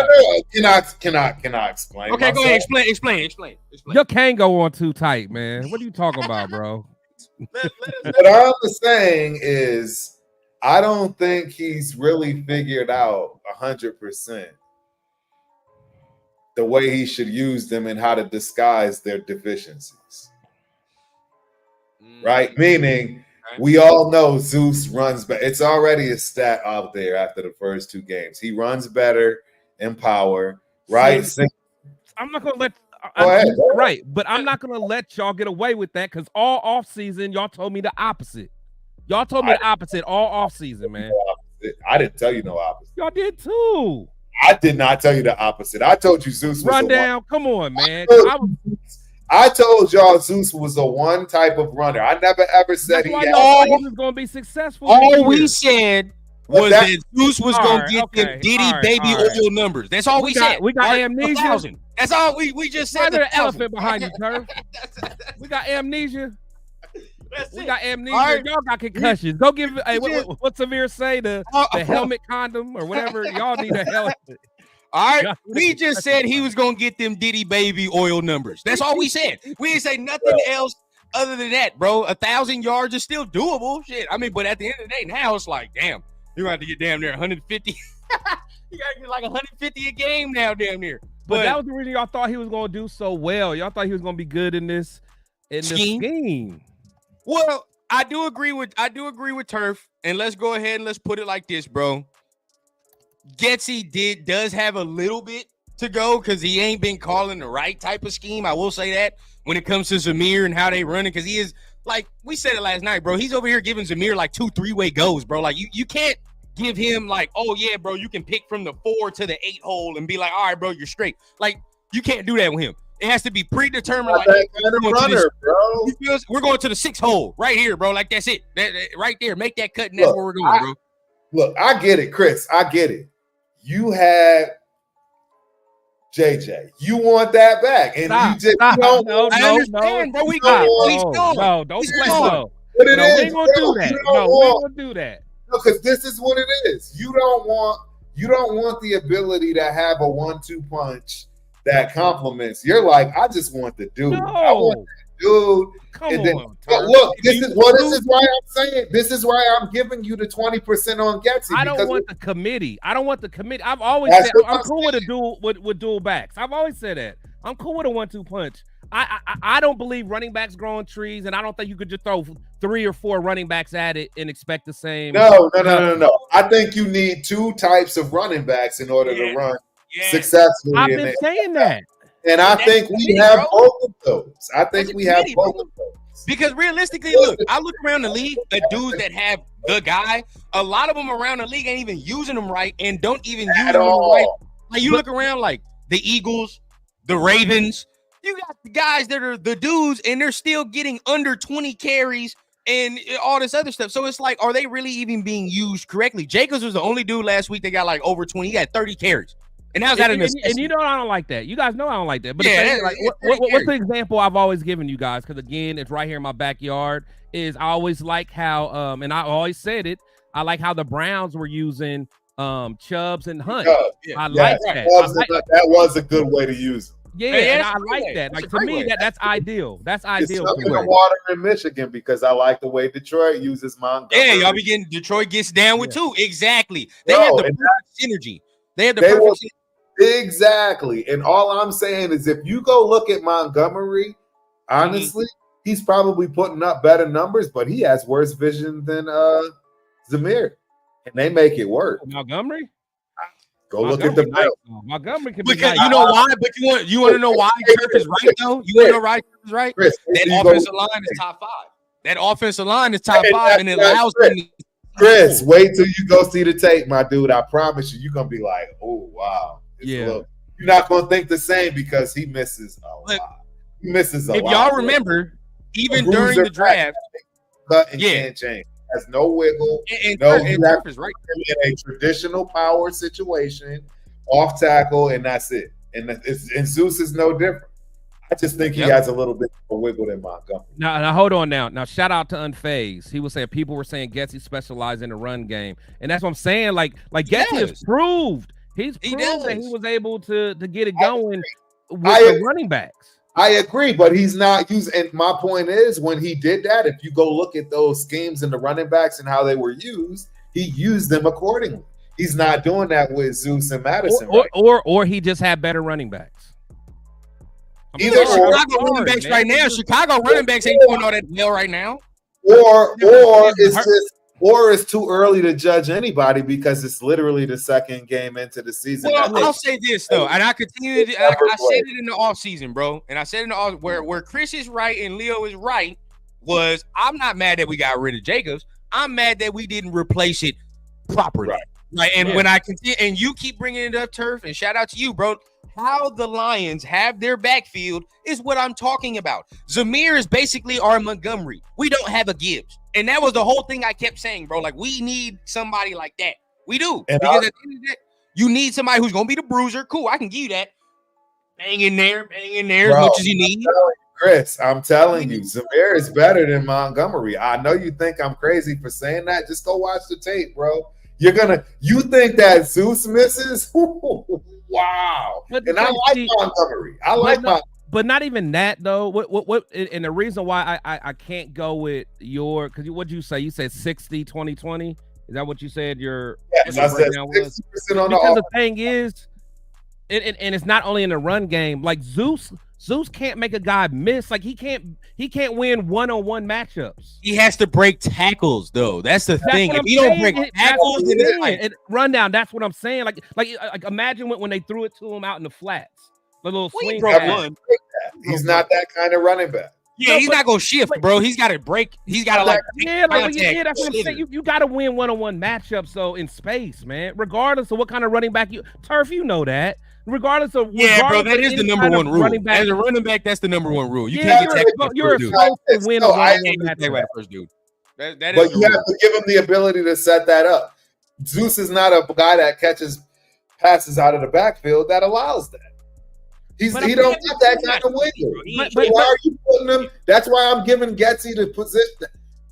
Can I explain? Okay, go ahead. Explain. You can't go on too tight, man. What are you talking about, bro? What I'm saying is, I don't think he's really figured out 100% the way he should use them and how to disguise their deficiencies. Right? Meaning, we all know Zeus runs better. It's already a stat out there after the first 2 games. He runs better in power, right? I'm not going to let right, but I'm not going to let y'all get away with that because all offseason, y'all told me the opposite. Y'all told me the opposite all offseason, man. I didn't tell you no opposite. Y'all did too. I did not tell you the opposite. I told you Zeus was run down. Come on, man. I told y'all Zeus was a one type of runner. I never ever said he was going to be successful. All we said was that Zeus was going to get them Diddy baby oil numbers. That's all we said. We got amnesia. 1,000. That's all we just said. There's an elephant behind you, Turf. We got amnesia. We got amnesia. Right. Y'all got concussions. Go give. Hey, what Samir say? The helmet condom or whatever. Y'all need a helmet. All right, we just said he was gonna get them Diddy baby oil numbers. That's all we said. We didn't say nothing else other than that, bro. 1,000 yards is still doable. Shit. I mean, but at the end of the day, now it's like, damn, you're gonna have to get damn near 150. You gotta get like 150 a game now, damn near. But that was the reason y'all thought he was gonna do so well. Y'all thought he was gonna be good in this scheme. Well, I do agree with Turf, and let's go ahead and let's put it like this, bro. Getsy does have a little bit to go because he ain't been calling the right type of scheme. I will say that when it comes to Zamir and how they run it, because he is, like we said it last night, bro. He's over here giving Zamir like 2-3-way goes, bro. Like you can't give him like, oh yeah, bro, you can pick from the 4 to the 8 hole and be like, all right, bro, you're straight. Like you can't do that with him. It has to be predetermined. Like, we're going to the 6 hole right here, bro. Like that's it. That right there. Make that cut, and that's where we're going, bro. Look, I get it, Chris. I get it. You had JJ. You want that back, and you just don't. No, I understand, bro. We got no, don't play no. We ain't gonna do that. No, we ain't gonna do that. No, because this is what it is. You don't want the ability to have a 1-2 punch that compliments. You're like, I just want the dude. No. I want that dude. Come on. Look, this is why I'm saying. This is why I'm giving you the 20% on Getsy. I don't want the committee. I've always said I'm cool with a dual with dual backs. I've always said that. I'm cool with a 1-2 punch. I don't believe running backs grow on trees, and I don't think you could just throw 3 or 4 running backs at it and expect the same. No. I think you need 2 types of running backs in order to run successfully. I've been saying that. And I think we have both of those. I think we have both of those. Because realistically, look, I look around the league, the dudes that have the guy, a lot of them around the league ain't even using them right and don't even use them right. Like you look around like the Eagles, the Ravens, you got the guys that are the dudes and they're still getting under 20 carries and all this other stuff. So it's like, are they really even being used correctly? Jacobs was the only dude last week that got like over 20. He got 30 carries. And how's that? And you know I don't like that. You guys know I don't like that. But what's the example I've always given you guys? Because again, it's right here in my backyard. Is I always like how and I always said it. I like how the Browns were using Chubbs and Hunt. I like that. That was a good way to use them. Yeah, and I like that. Like to me, that's ideal. That's ideal. It's in the water in Michigan because I like the way Detroit uses Montgomery. Yeah, y'all be getting Detroit gets down with 2. Exactly. They have the perfect synergy. They have the perfect synergy. Exactly. And all I'm saying is if you go look at Montgomery, honestly, he's probably putting up better numbers, but he has worse vision than Zamir, and they make it work. Montgomery. Go look at the bill. Montgomery can because you know why? But you want to know why Turf is right though? You want to know why Turf is right? Chris, that offensive line is top 5. That offensive line is top 5, and it allows them to. Chris, wait till you go see the tape, my dude. I promise you, you're gonna be like, "Oh wow!" You're not gonna think the same because he misses a lot. He misses a lot. If y'all remember, even during the draft, can't change. Has no wiggle. And Turf is right in a traditional power situation, off tackle, and that's it. And Zeus is no different. I just think he has a little bit of wiggle than Montgomery. Now hold on now. Now shout out to Unfazed. He was saying people were saying Getsy specialized in the run game, and that's what I'm saying. Like Getsy has proved that he was able to get it going with the running backs. I agree, but he's not using. And my point is, when he did that, if you go look at those schemes and the running backs and how they were used, he used them accordingly. He's not doing that with Zeus and Madison, or he just had better running backs. Either Chicago running backs right now. Chicago running backs ain't doing all that well right now. Or it's too early to judge anybody because it's literally the second game into the season. Well, I'll say this though, and I continue to. I said it in the offseason, bro, and I said in the off where Chris is right and Leo is right. Was I'm not mad that we got rid of Jacobs. I'm mad that we didn't replace it properly. Right. And when I continue, and you keep bringing it up, Turf, and shout out to you, bro. How the Lions have their backfield is what I'm talking about. Zamir is basically our Montgomery. We don't have a Gibbs. And that was the whole thing I kept saying, bro. Like, we need somebody like that. We do. And because at the end of the day, you need somebody who's going to be the bruiser. Cool, I can give you that. Bang in there bro, as much as you need. Chris, I'm telling you, Zamir is better than Montgomery. I know you think I'm crazy for saying that. Just go watch the tape, bro. You think that Zeus misses? Wow. And I like Montgomery. But not even that though. What and the reason why I can't go with your, because what'd you say? You said 60, 2020. Is that what you said? Your breakdown was? Because the thing is, and it's not only in the run game. Like Zeus can't make a guy miss. Like he can't win one-on-one matchups. He has to break tackles though. That's the thing. If he don't break tackles, then run down. That's what I'm saying. Like imagine when they threw it to him out in the flats. The little swing. He's not that kind of running back. Yeah, he's not gonna shift, bro. He's got to break. He's got to that's what I'm saying. You got to win one-on-one matchups though in space, man. Regardless of what kind of running back Turf, you know that. Regardless of bro, that is the number one rule. As a running back, that's the number one rule. You can't get tackled. You're supposed to win a one-on-one matchup first, dude. But you have to give him the ability to set that up. Zeus is not a guy that catches passes out of the backfield that allows that. He don't get that kind of wiggle. Why are you putting him? That's why I'm giving Getsy the position.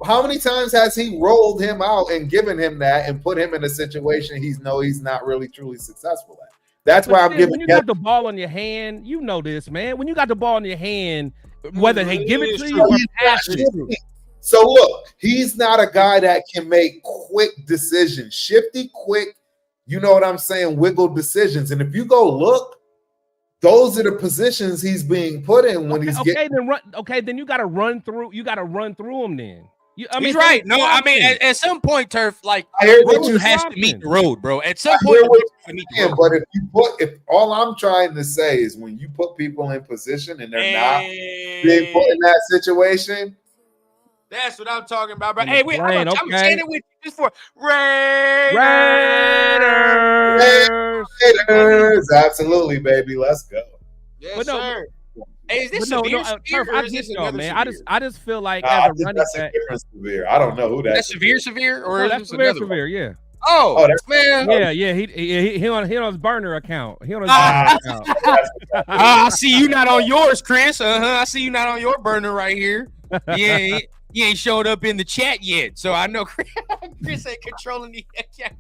How many times has he rolled him out and given him that and put him in a situation he's not really truly successful at? That's why I'm giving. When you got the ball in your hand, you know this, man. When you got the ball in your hand, whether they give it to you or pass it. So look, he's not a guy that can make quick decisions, shifty, quick. You know what I'm saying? Wiggle decisions. And if you go look, those are the positions he's being put in when he's getting. Then you got to run through. You got to run through him. Then he's right. No, I mean at some point, Turf, like road has to meet the road, bro. At some point, but if all I'm trying to say is when you put people in position and they're not being put in that situation. That's what I'm talking about, bro. Hey, wait, I'm saying it with you just for Raiders. Absolutely, baby. Let's go. Yes, sir. Hey, is this severe? Turf, I just feel like as a running back, severe. I don't know who that's severe, or is that's severe? Yeah. Oh, that's man. Yeah. He on his burner account. He on his burner account. I see you not on yours, Chris. I see you not on your burner right here. Yeah. He ain't showed up in the chat yet, so I know Chris ain't controlling the account.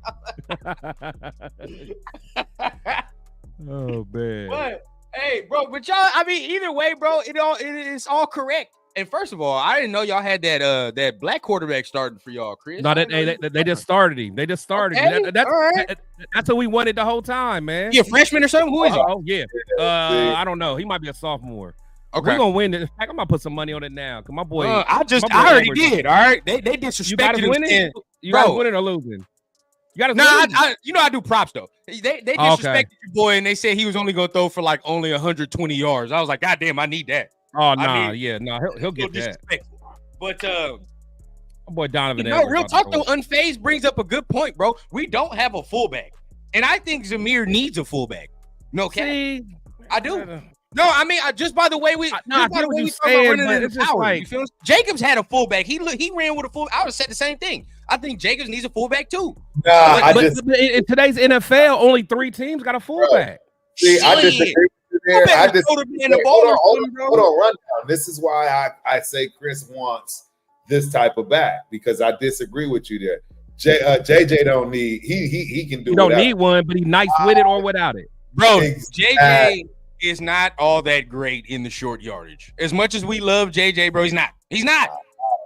Oh man. But hey, bro, but y'all, I mean, either way, bro, it's all correct. And first of all, I didn't know y'all had that black quarterback starting for y'all, Chris. No, they just started him. They just started him. That's what we wanted the whole time, man. You a freshman or something? Who is he? Oh yeah. I don't know. He might be a sophomore. Okay. We're gonna win it. In fact, I'm gonna put some money on it now. Cause my boy, I already did. All right, they disrespected him. You guys winning or losing? You got to I do props though. They disrespected your boy and they said he was only gonna throw for like only 120 yards. I was like, God damn, I need that. Oh no, he'll get that. But my boy Donovan. Real talk though, Unfazed brings up a good point, bro. We don't have a fullback, and I think Zamir needs a fullback. No, I do. No, I mean, just by the way we Jacobs had a fullback. He ran with a full. I would have said the same thing. I think Jacobs needs a fullback too. But in today's NFL, only 3 teams got a fullback. See, I disagree with you there. Hold on, rundown. This is why I say Chris wants this type of back because I disagree with you there. JJ don't need. He can do. He don't need one, but he's nice with it or without it, bro. JJ is not all that great in the short yardage. As much as we love JJ, bro, he's not. He's not.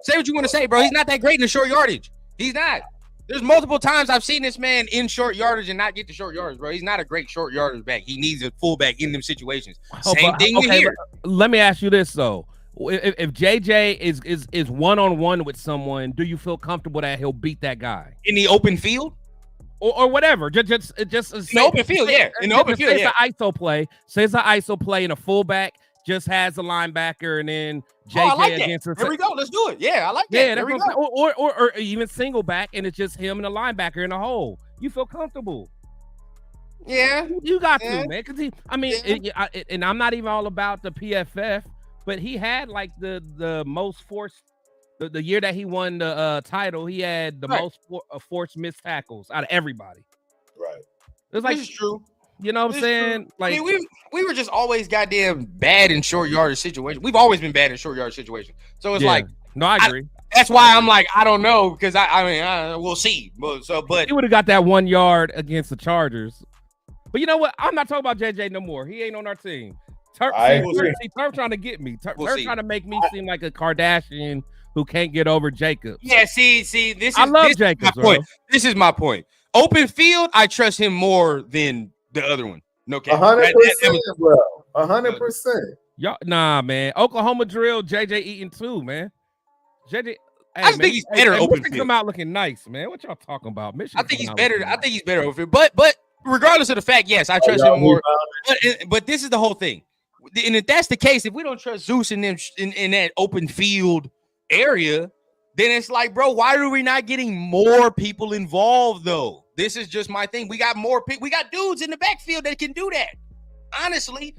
Say what you want to say, bro. He's not that great in the short yardage. He's not. There's multiple times I've seen this man in short yardage and not get the short yardage, bro. He's not a great short yardage back. He needs a fullback in them situations. Same thing here. Let me ask you this though: if JJ is one-on-one with someone, do you feel comfortable that he'll beat that guy in the open field? Or whatever, just in the open field, in the open field, It's an ISO play. Say it's an ISO play, and a fullback just has a linebacker, and then JJ against. Here we go. Let's do it. Yeah, I like that. Yeah, there we go. Or even single back, and it's just him and a linebacker in the hole. You feel comfortable? Yeah, you got to, man. Because and I'm not even all about the PFF, but he had like the most forced. The year that he won the title, he had the most forced missed tackles out of everybody. Right. It's like, this is true. You know what I'm saying? True. Like, I mean, we were just always goddamn bad in short yardage situations. We've always been bad in short yardage situations. So it's like, no, I agree. That's why I'm like, I don't know, because I mean, we'll see. But he would have got that 1 yard against the Chargers. But you know what? I'm not talking about JJ no more. He ain't on our team. Turf trying to get me. Turf trying to make me seem like a Kardashian who can't get over Jacobs. Yeah, see, I love Jacobs. This is my point. Open field, I trust him more than the other one. No cap. 100%, bro. 100%. Y'all, nah, man. Oklahoma drill JJ Eaton too, man. JJ, I think he's better open field. Come out looking nice, man. What y'all talking about? Michigan I think he's better. I think he's better open field. But regardless of the fact, yes, I trust him more. But this is the whole thing. And if that's the case, if we don't trust Zeus in that open field area, then it's like, bro, why are we not getting more people involved though? This is just my thing. We got we got dudes in the backfield that can do that. Honestly,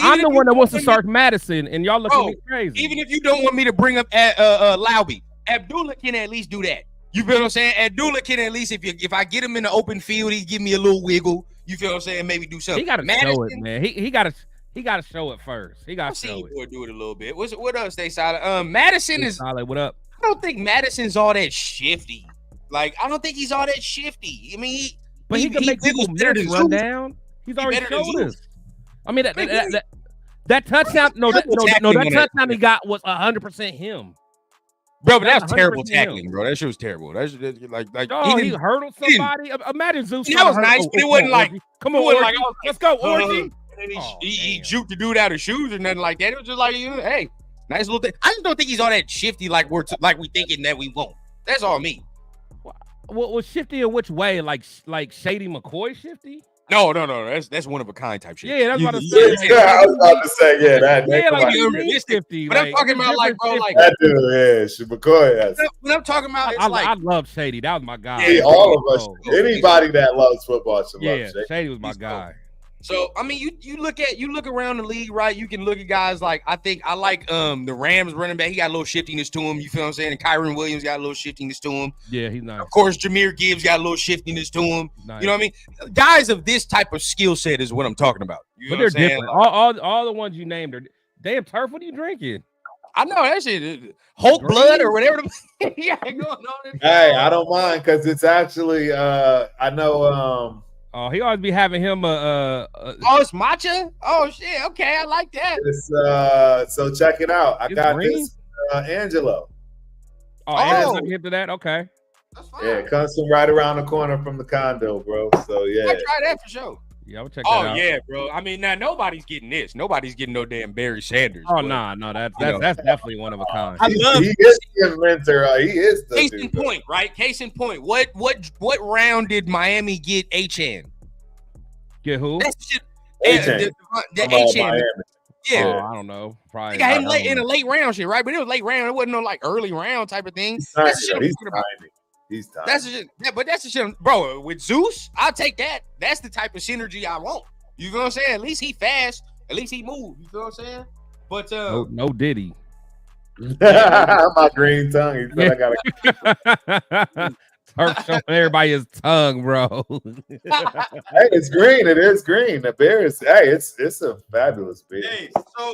I'm the one that wants to start Madison, and y'all look at me crazy. Even if you don't want me to bring up Lauby, Abdullah can at least do that. You feel what I'm saying? Abdullah can at least, if I get him in the open field, he give me a little wiggle. You feel what I'm saying? Maybe do something. He got to show it, man. He got to show it first. He got to show it. Do it a little bit. What else? They solid. Madison is solid. What up? I don't think Madison's all that shifty. Like, I don't think he's all that shifty. I mean, he can make people run down. He's already showed us. I mean, that touchdown. That touchdown he got was 100% him. Bro, but that was terrible tackling, bro. That shit was terrible. That's like he hurdled somebody. Imagine Zeus. That was nice, but it wasn't like, come on, like, let's go, Orgy. And he juked the dude out of shoes or nothing like that. It was just like, hey, nice little thing. I just don't think he's all that shifty like we thinking that we won't. That's all me. Well, shifty in which way? Like Shady McCoy shifty? No. That's one of a kind type shit. Yeah, that's what I was saying. I was about to say, that shifty. But I'm talking about like, bro, like that dude, McCoy. What I'm talking about, I love Shady. That was my guy. Yeah, all of us. Anybody that loves football should love Shady. Shady was my guy. So I mean, you look around the league, right? You can look at guys like I like the Rams running back. He got a little shiftiness to him. You feel what I'm saying? And Kyron Williams got a little shiftiness to him. Yeah, he's nice. Of course, Jahmyr Gibbs got a little shiftiness to him. Nice. You know what I mean? Guys of this type of skill set is what I'm talking about. But they're different. All the ones you named are damn Turf. What are you drinking? I know that shit. Hulk blood or whatever. Yeah, going on. Hey, I don't mind because it's actually I know. Oh, he always be having him oh, it's matcha? Oh shit, okay, I like that. It's, so check it out. I got green? This Angelo. Angelo hit to that? Okay. That's fine. Yeah, it comes from right around the corner from the condo, bro. So yeah. I try that for sure. Yeah, I'll check that out. Oh yeah, bro. I mean, now nobody's getting this. Nobody's getting no damn Barry Sanders. Oh no, that's definitely one of a kind. I love he is the inventor. He is the case in point, right? Case in point. What round did Miami get H-N? Get who? The H-N. Yeah, I don't know. Probably they got him in a late round shit, right? But it was late round. It wasn't no like early round type of thing. He's tiny. He's tiny. That's the shit. Yeah, but that's the shit, bro. With Zeus, I'll take that. That's the type of synergy I want. You know what I'm saying? At least he fast. At least he move. You know what I'm saying? But no Diddy. My green tongue. He said I gotta. Turf showing everybody his tongue, bro. Hey, it's green. It is green. The bear is. Hey, it's a fabulous beer. Hey,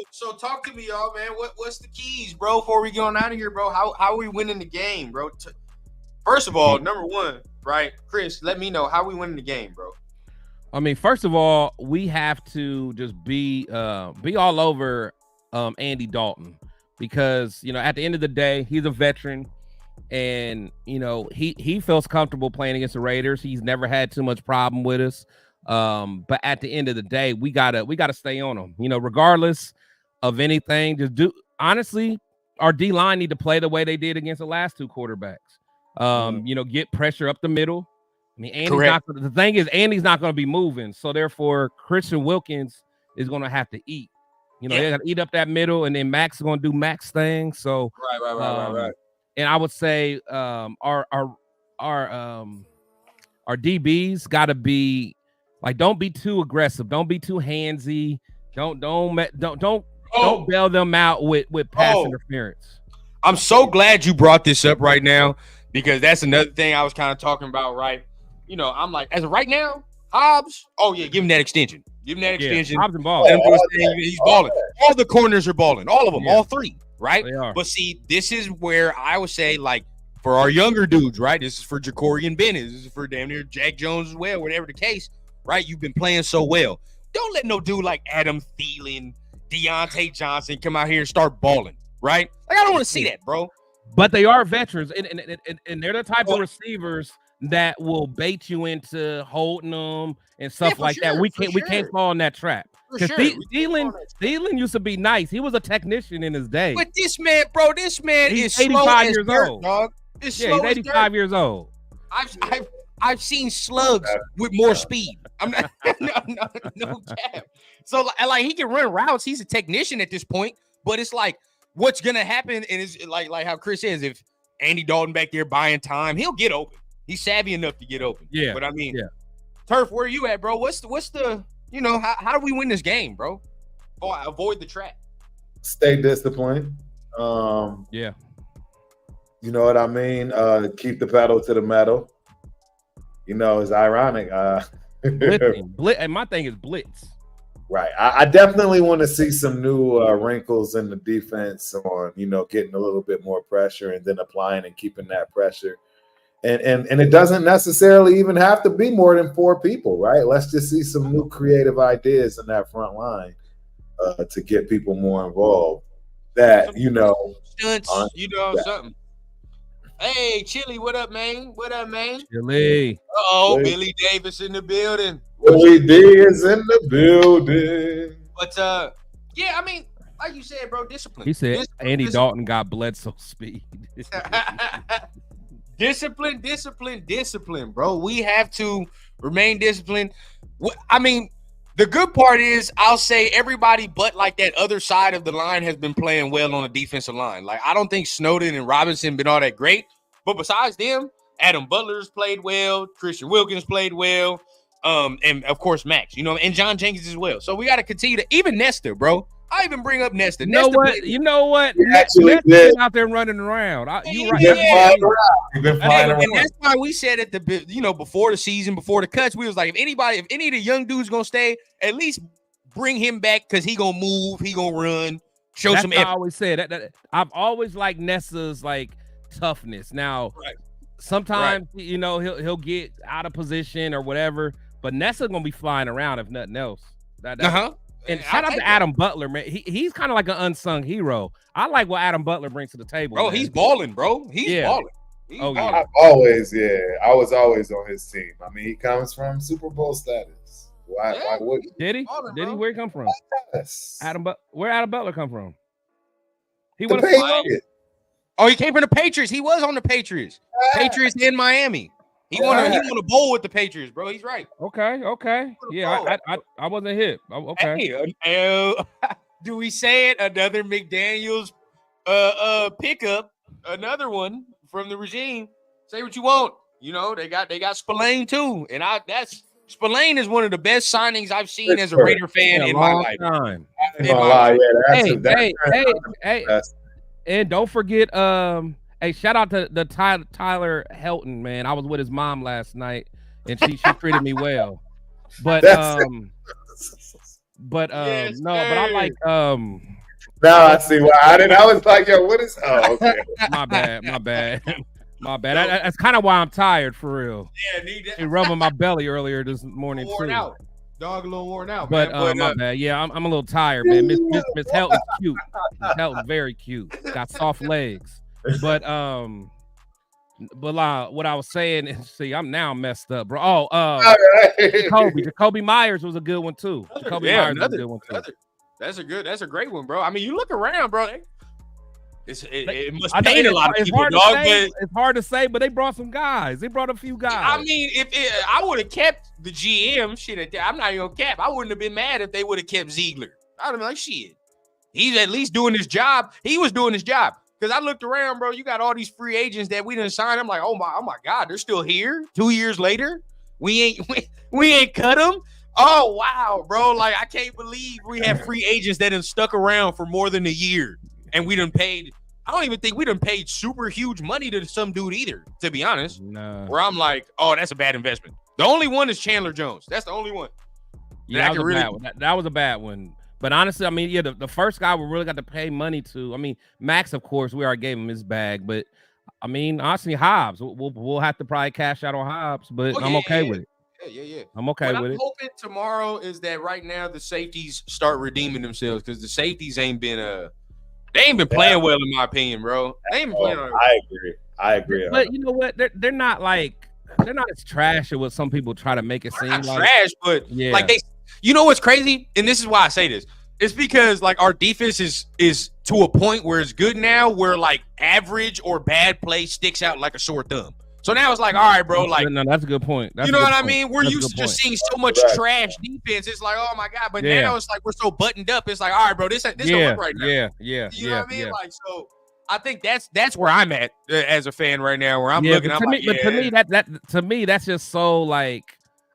so talk to me, y'all, man. What's the keys, bro? Before we going out of here, bro, how are we winning the game, bro? First of all, number one, right, Chris, let me know how we winning the game, bro. I mean, first of all, we have to just be all over Andy Dalton because at the end of the day, he's a veteran. And he feels comfortable playing against the Raiders. He's never had too much problem with us. But at the end of the day, we gotta stay on him. Regardless of anything, honestly, our D line need to play the way they did against the last two quarterbacks. Get pressure up the middle. I mean, the thing is, Andy's not going to be moving, so therefore, Christian Wilkins is going to have to eat. They got to eat up that middle, and then Max is going to do Max thing. So right. And I would say our DBs got to be like, don't be too aggressive, don't be too handsy, don't bail them out with pass interference. I'm so glad you brought this up right now because that's another thing I was kind of talking about, right? I'm like, as of right now, Hobbs. Oh yeah, give him that extension. Give him that extension. Hobbs and balling. He's balling. All the corners are balling. All of them. All three. Right? But see, this is where I would say, like, for our younger dudes, right? This is for Ja'Cory Bennett. This is for damn near Jack Jones as well, whatever the case, right? You've been playing so well. Don't let no dude like Adam Thielen, Deontay Johnson come out here and start balling, right? Like, I don't want to see that, bro. But they are veterans, and they're the type of receivers that will bait you into holding them and stuff like that. We can't fall in that trap. Because Thielen used to be nice. He was a technician in his day. But this man he's is 85 years old. Dog. He's 85 years old. I've seen slugs with more speed. I'm not no cap. So like he can run routes. He's a technician at this point. But it's like what's gonna happen, and it's like how Chris says, if Andy Dalton back there buying time, he'll get open. He's savvy enough to get open. Yeah. But I mean, Turf, where you at, bro? What's the how do we win this game, bro? Avoid the trap. Stay disciplined. Yeah. You know what I mean? Keep the pedal to the metal. It's ironic. And my thing is blitz. Right. I definitely want to see some new wrinkles in the defense on, getting a little bit more pressure and then applying and keeping that pressure. And it doesn't necessarily even have to be more than 4 people, right? Let's just see some new creative ideas in that front line to get people more involved. That, stunts, something. Hey, Chili, what up, man? Chili. Billy Davis in the building. Billy D is in the building. But I mean, like you said, bro, discipline. He said Andy Dalton got Bledsoe speed. Discipline, bro. We have to remain disciplined. I mean, the good part is I'll say everybody but like that other side of the line has been playing well on the defensive line. Like, I don't think Snowden and Robinson been all that great. But besides them, Adam Butler's played well. Christian Wilkins played well. And, of course, Max, and John Jenkins as well. So we got to continue to – even Nestor, bro. I even bring up Nestor. You know what? Nestor's been out there running around. You're right. He's been flying around. And that's why we said at before the season, before the cuts, we was like, if any of the young dudes gonna stay, at least bring him back because he gonna move, he gonna run, show some effort. I always said that I've always liked Nestor's like toughness. Now, sometimes he'll get out of position or whatever, but Nestor's gonna be flying around if nothing else. And shout out to Adam Butler, man. He's kind of like an unsung hero. I like what Adam Butler brings to the table. Bro, man. He's balling, bro. He's balling. I was always on his team. I mean, he comes from Super Bowl status Why would he? Did he? Did he? Where'd he come from? Yes. Where Adam Butler come from? He The won a Patriots. Oh, he came from the Patriots. He was on the Patriots. Patriots in Miami. He won a bowl with the Patriots, bro. He's right. Okay. Yeah, I wasn't hip. Okay. Hey, do we say it? Another McDaniels pickup, another one from the regime. Say what you want. You know, they got Spillane too. And Spillane is one of the best signings I've seen as a Raider fan in my life. Hey, and don't forget, hey, shout out to the Tyler Helton, man. I was with his mom last night, and she treated me well. But I like Now I see why I was like, yo, what is? Oh, okay. My bad. That's kind of why I'm tired, for real. Yeah, need that. She rubbing my belly earlier this morning too. Out. Dog a little worn out, but man. My bad. Yeah, I'm a little tired, man. Miss Helton's cute. Miss Helton's very cute. Got soft legs. But what I was saying is, see, I'm now messed up, bro. Jacoby Myers was a good one too. Myers was a good one too. That's a great one, bro. I mean, you look around, bro. It must pain a lot of people, dog. But it's hard to say, but they brought some guys. They brought a few guys. I mean, if I would have kept the GM shit, I'm not even gonna cap. I wouldn't have been mad if they would have kept Ziegler. I'd have been like, shit, he's at least doing his job. He was doing his job. Because I looked around, bro. You got all these free agents that we didn't sign. I'm like, oh my God, they're still here 2 years later. We ain't cut them. Oh wow, bro. Like, I can't believe we have free agents that have stuck around for more than a year. And we done paid. I don't even think we done paid super huge money to some dude either, to be honest. No. Where I'm like, oh, that's a bad investment. The only one is Chandler Jones. That's the only one. Yeah, that was a bad one. But honestly, I mean, yeah, the first guy we really got to pay money to. I mean, Max, of course, we already gave him his bag. But I mean, honestly, Hobbs, we'll have to probably cash out on Hobbs. But I'm okay with it. Yeah. I'm okay with it. I'm hoping tomorrow is that right now the safeties start redeeming themselves, because the safeties ain't been playing well, in my opinion, bro. They ain't been playing. I agree. But you know what? They're not as trash as what some people try to make it seem like. Trash, but yeah. Like you know what's crazy? And this is why I say this. It's because like our defense is to a point where it's good now, where like average or bad play sticks out like a sore thumb. So now it's like, all right, bro, like, no, that's a good point. You know what I mean? We're used to just seeing so much trash defense. It's like, oh my God. But now it's like we're so buttoned up. It's like, all right, bro, this don't work right now. Yeah. You know what I mean? Like, so I think that's where I'm at as a fan right now, where I'm looking. To me, that's just so like,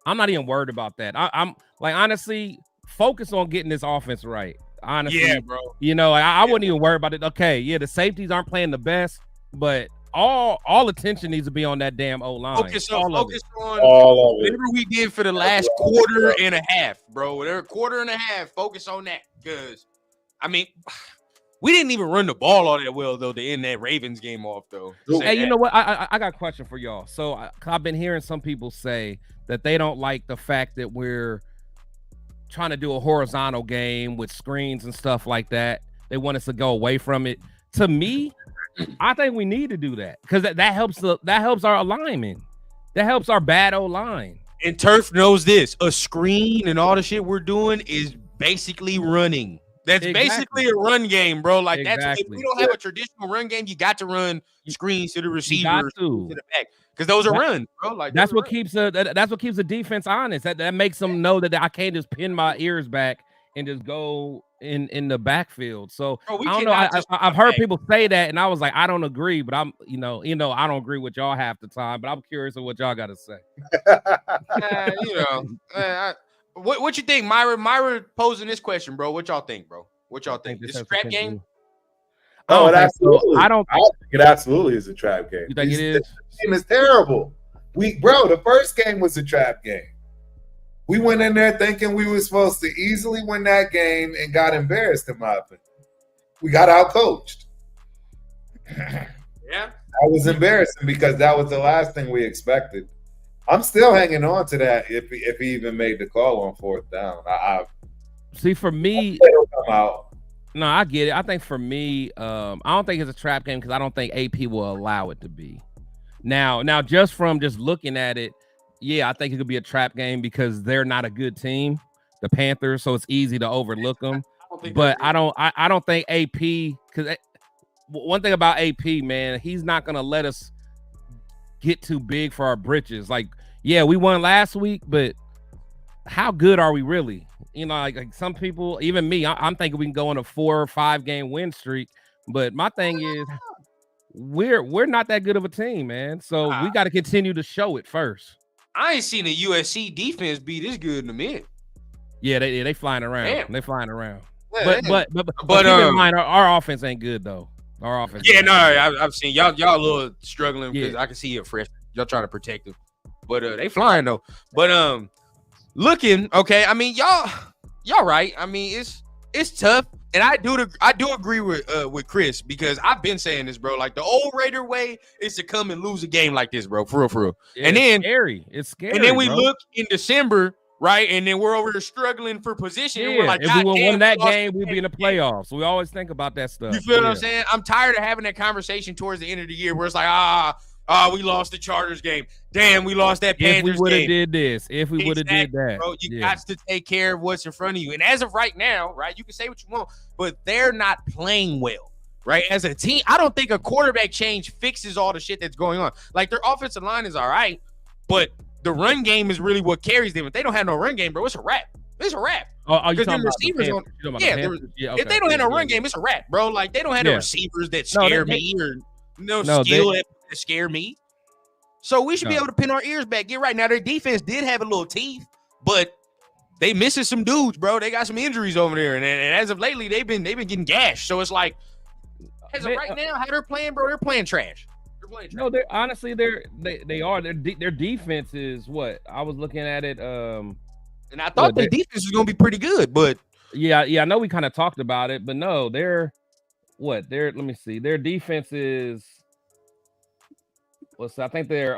I'm not even worried about that. I'm like, honestly, focus on getting this offense right. Honestly, yeah, bro. You know, I wouldn't even worry about it. Okay, yeah, the safeties aren't playing the best, but all attention needs to be on that damn O-line. Focus on all of it. Whatever we did for the last quarter and a half, bro. Whatever quarter and a half, focus on that. Because, I mean, we didn't even run the ball all that well, though, to end that Ravens game off, though. Hey, you know what? I got a question for y'all. So I've been hearing some people say that they don't like the fact that we're trying to do a horizontal game with screens and stuff like that. They want us to go away from it. To me, I think we need to do that, because that helps our alignment. That helps our bad O-line. And Turf knows this. A screen and all the shit we're doing is basically running. That's basically a run game, bro. Like, that's if we don't have a traditional run game, you got to run screens to the receivers, to the back, because those are runs, bro. Like, that's what keeps the defense honest. That makes them know that I can't just pin my ears back and just go in the backfield. So bro, I don't know. I've heard people say that, and I was like, I don't agree, but I'm, you know, I don't agree with y'all half the time, but I'm curious of what y'all got to say. What you think, Myra posing this question, bro? What y'all think, bro? What y'all think? This is a trap game? Oh, absolutely. I don't think it absolutely is a trap game. You think it is? The game is terrible. The first game was a trap game. We went in there thinking we were supposed to easily win that game and got embarrassed, in my opinion. We got out-coached. Yeah. That was embarrassing, because that was the last thing we expected. I'm still hanging on to that if he even made the call on fourth down. See, for me, come out. No, I get it. I think for me, I don't think it's a trap game, because I don't think AP will allow it to be. Now, just from looking at it, Yeah, I think it could be a trap game because they're not a good team, the Panthers, so it's easy to overlook them. But I don't think AP, because one thing about AP, man, he's not gonna let us get too big for our britches. Like, yeah, we won last week, but how good are we really? You know, like some people, even me, I'm thinking we can go on a 4 or 5 game win streak. But my thing is, we're not that good of a team, man. So we got to continue to show it first. I ain't seen a USC defense be this good in a minute. Yeah, they flying around. Damn. They flying around. Yeah, but keep in mind, our offense ain't good though. Our offense. Yeah, no, I've seen y'all a little struggling because I can see you fresh. Y'all trying to protect them, but they flying though. But looking okay. I mean, y'all right. I mean, it's tough, and I do agree with Chris because I've been saying this, bro. Like the old Raider way is to come and lose a game like this, bro. For real. Yeah, and then it's scary. And then we look in December. Right, and then we're over here struggling for position. Yeah, and we're like, if we won that game, we'd be in the playoffs. We always think about that stuff. You feel what I'm saying? I'm tired of having that conversation towards the end of the year where it's like, we lost the Chargers game. Damn, we lost that Panthers game. If we would have did this, if we would have did that, bro, you got to take care of what's in front of you. And as of right now, right, you can say what you want, but they're not playing well. Right, as a team, I don't think a quarterback change fixes all the shit that's going on. Like their offensive line is all right, but the run game is really what carries them. If they don't have no run game, bro, it's a wrap. It's a wrap. Because them receivers if they don't have no run game, it's a wrap, bro. Like they don't have no receivers that scare me or no skill that scare me. So we should be able to pin our ears back. Get right now. Their defense did have a little teeth, but they missing some dudes, bro. They got some injuries over there, and as of lately, they've been getting gashed. So it's like, as of right now, how they're playing, bro, they're playing trash. No, they're honestly they are. Their defense is what I was looking at it. And I thought their defense was gonna be pretty good, but yeah, I know we kind of talked about it, but no, let me see. Their defense is I think they're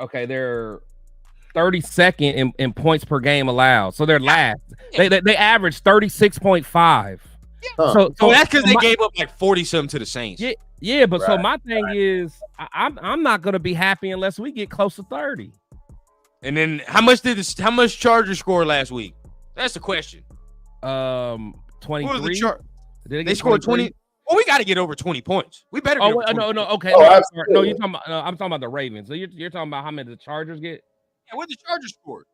32nd in points per game allowed. So they're last. They average 36.5. Yeah. So that's because they gave up like 40-something to the Saints. Yeah, but so my thing is, I'm not gonna be happy unless we get close to 30. And then how much Chargers score last week? That's the question. 23. They scored 20. Well, we got to get over 20 points. We better. No. Okay. No, you're talking about. I'm talking about the Ravens. So you're talking about how many the Chargers get? Yeah, what the Chargers scored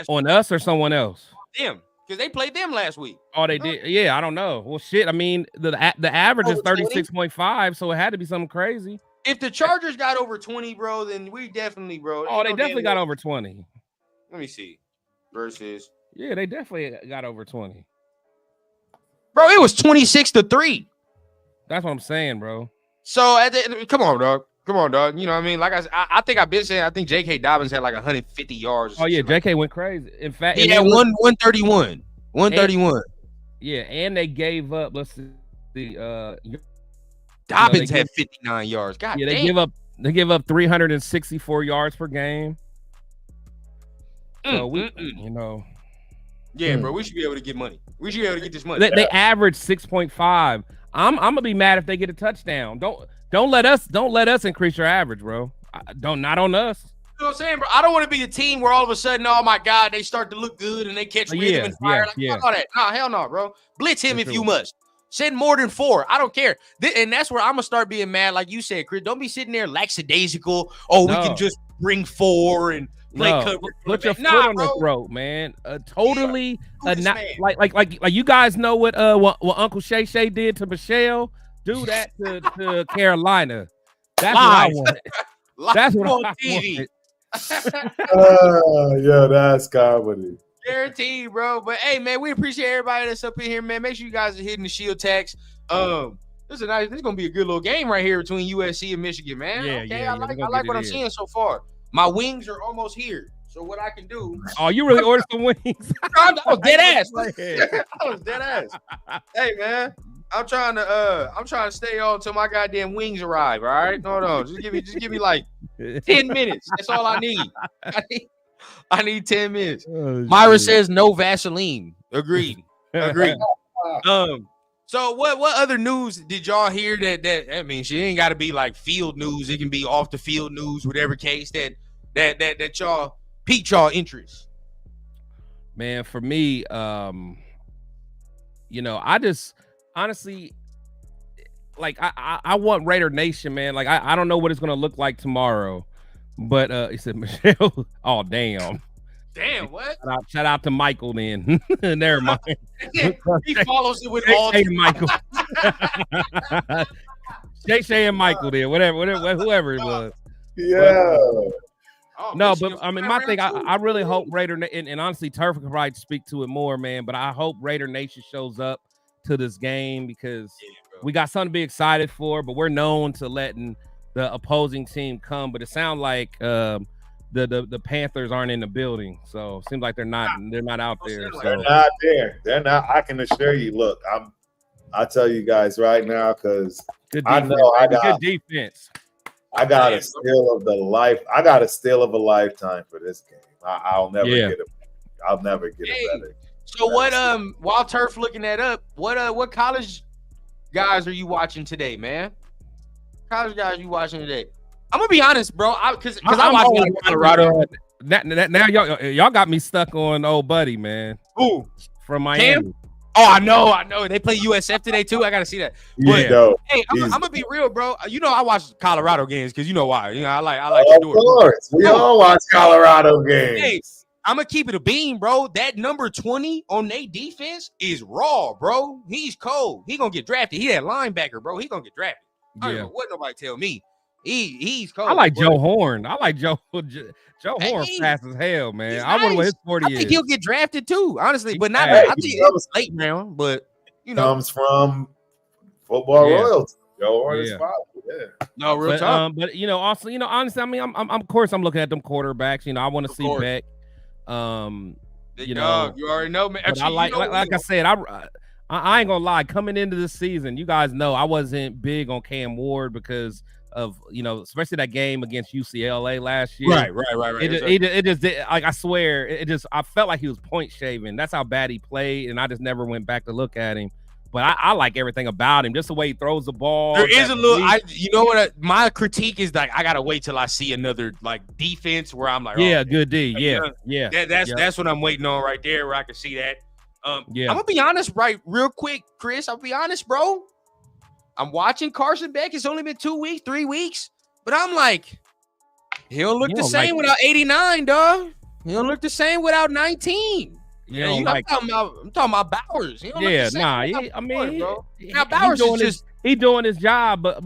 on us or someone else? Them. Because they played them last week. Oh, they did? Yeah, I don't know. Well, shit. I mean, the average is 36.5, so it had to be something crazy. If the Chargers got over 20, bro, then we definitely, bro. Oh, they definitely got over 20. Let me see. Versus. Yeah, they definitely got over 20. Bro, it was 26-3. That's what I'm saying, bro. So, come on, dog. Come on, dog. You know what I mean? Like I think I've been saying, I think J.K. Dobbins had like 150 yards. Oh, yeah, J.K. went crazy. In fact, he had 131. 131. Yeah, and they gave up, let's see, Dobbins had 59 yards. God damn. They give up 364 yards per game. So Yeah, bro, we should be able to get money. We should be able to get this money. They average 6.5. I'm gonna be mad if they get a touchdown. Don't let us increase your average, bro. Not on us. You know what I'm saying, bro? I don't want to be a team where all of a sudden, oh my God, they start to look good and they catch rhythm and fire. Fuck all that. Nah, hell no, bro. Blitz him if you must. Send more than 4. I don't care. And that's where I'm gonna start being mad, like you said, Chris. Don't be sitting there lackadaisical. Oh, we can just bring 4 and play cover. Put your foot on the throat, man. Totally, like you guys know what Uncle Shay Shay did to Michelle. Do that to Carolina. That's what I wanted. That's what I wanted. Yeah, that's comedy. Guaranteed, bro. But hey, man, we appreciate everybody that's up in here, man. Make sure you guys are hitting the shield tags. This is gonna be a good little game right here between USC and Michigan, man. I like what I'm seeing so far. My wings are almost here. So what I can do? Oh, you really ordered some wings? I was dead ass. I was dead ass. Hey, man, I'm trying to stay on until my goddamn wings arrive. All right, no, just give me like 10 minutes. That's all I need. I need 10 minutes. Oh, Myra says no Vaseline. Agreed. So what other news did y'all hear that I mean, she ain't got to be like field news. It can be off the field news, whatever case that y'all piqued y'all interest? Man, for me, you know, I just honestly, like, I want Raider Nation, man. Like, I don't know what it's gonna look like tomorrow, but he said Michelle. Oh, damn. Damn, what? Shout out to Michael then. Never mind. He follows it with all Shay and Michael. Shay and Michael then, whoever it was. Yeah. No, but I mean, my thing, I really hope Raider and honestly, Turf could probably speak to it more, man. But I hope Raider Nation shows up to this game because we got something to be excited for. But we're known to letting the opposing team come. But it sounds like the Panthers aren't in the building, so it seems like they're not out there. So. They're not there. They're not. I can assure you. Look, I'll tell you guys right now because I know I got good defense. I got a steal of the life. I got a steal of a lifetime for this game. I'll never get it. I'll never get it better. So what? While Turf looking that up, what college guys are you watching today, man? College guys you watching today? I'm gonna be honest, bro. Because I watch Colorado. Now y'all got me stuck on old buddy, man. Who from Miami? Cam? Oh, I know. They play USF today too. I gotta see that. But, hey, I'm gonna be real, bro. You know I watch Colorado games because you know why. You know I like. Of course, we all watch Colorado games. Hey, I'm gonna keep it a beam, bro. That number 20 on their defense is raw, bro. He's cold. He gonna get drafted. He that linebacker, bro. He gonna get drafted. I don't know what nobody tell me. He's cold. I like Joe Horn. I like Joe Horn fast as hell, man. I wonder what his 40 is. I think he'll get drafted too, honestly, but not. I think it was late round, but you know, comes from football royalty. Joe Horn is father. Yeah. No, real talk. But you know, also, you know, honestly, I mean, I'm of course I'm looking at them quarterbacks. You know, I want to see Beck. You know, you already know, man. Actually, I like I said, I ain't gonna lie. Coming into this season, you guys know I wasn't big on Cam Ward because of, you know, especially that game against UCLA last year. Right. It just did, like, I swear, I felt like he was point shaving. That's how bad he played, and I just never went back to look at him. But I like everything about him, just the way he throws the ball. There is a little, you know what? My critique is like I gotta wait till I see another like defense where I'm like, good D, That's what I'm waiting on right there, where I can see that. I'm gonna be honest, real quick, Chris. I'll be honest, bro. I'm watching Carson Beck. It's only been 2 weeks, 3 weeks, but I'm like, he don't look the same without 89, dog. He don't look the same without 19. Yeah, I'm talking about Bowers. I mean, now Bowers is just he doing his job, but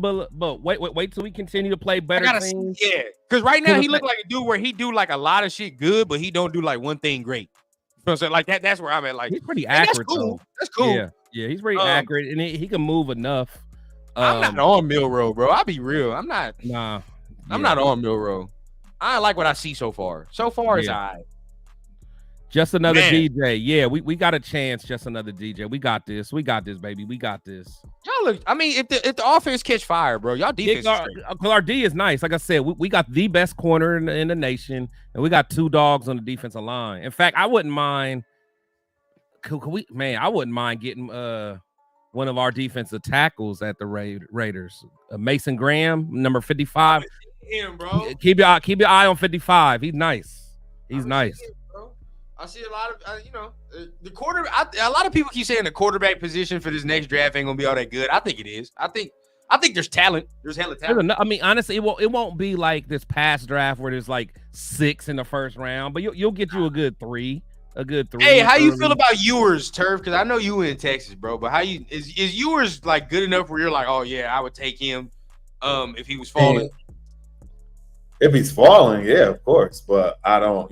wait till we continue to play better things. Yeah, because right now he look like a dude where he do like a lot of shit good, but he don't do like one thing great. You know what I'm saying? Like that's where I'm at. Like he's pretty accurate. That's cool. Yeah, he's pretty accurate, and he can move enough. I'm not on Milrow, bro. I'll be real. I'm not. I'm not on Milrow. I like what I see so far. So far, it's all right. Just another DJ. Yeah, we got a chance. Just another DJ. We got this. We got this, baby. We got this. Y'all look. I mean, if the offense catch fire, bro, y'all defense. Because our D is nice. Like I said, we got the best corner in the nation, and we got 2 dogs on the defensive line. In fact, I wouldn't mind. I wouldn't mind getting one of our defensive tackles at the Raiders. Mason Graham, number 55. Him, bro. Keep your eye on 55. He's nice. He's nice. I see a lot of, the quarter. A lot of people keep saying the quarterback position for this next draft ain't gonna be all that good. I think it is. I think there's talent. There's hella talent. I mean, honestly, it won't be like this past draft where there's like 6 in the first round, but you'll get you a good 3. Hey, how you feel about Ewers, Turf? Because I know you in Texas, bro. But how is Ewers like good enough where you're like, oh yeah, I would take him, if he was falling. If he's falling, yeah, of course. But I don't,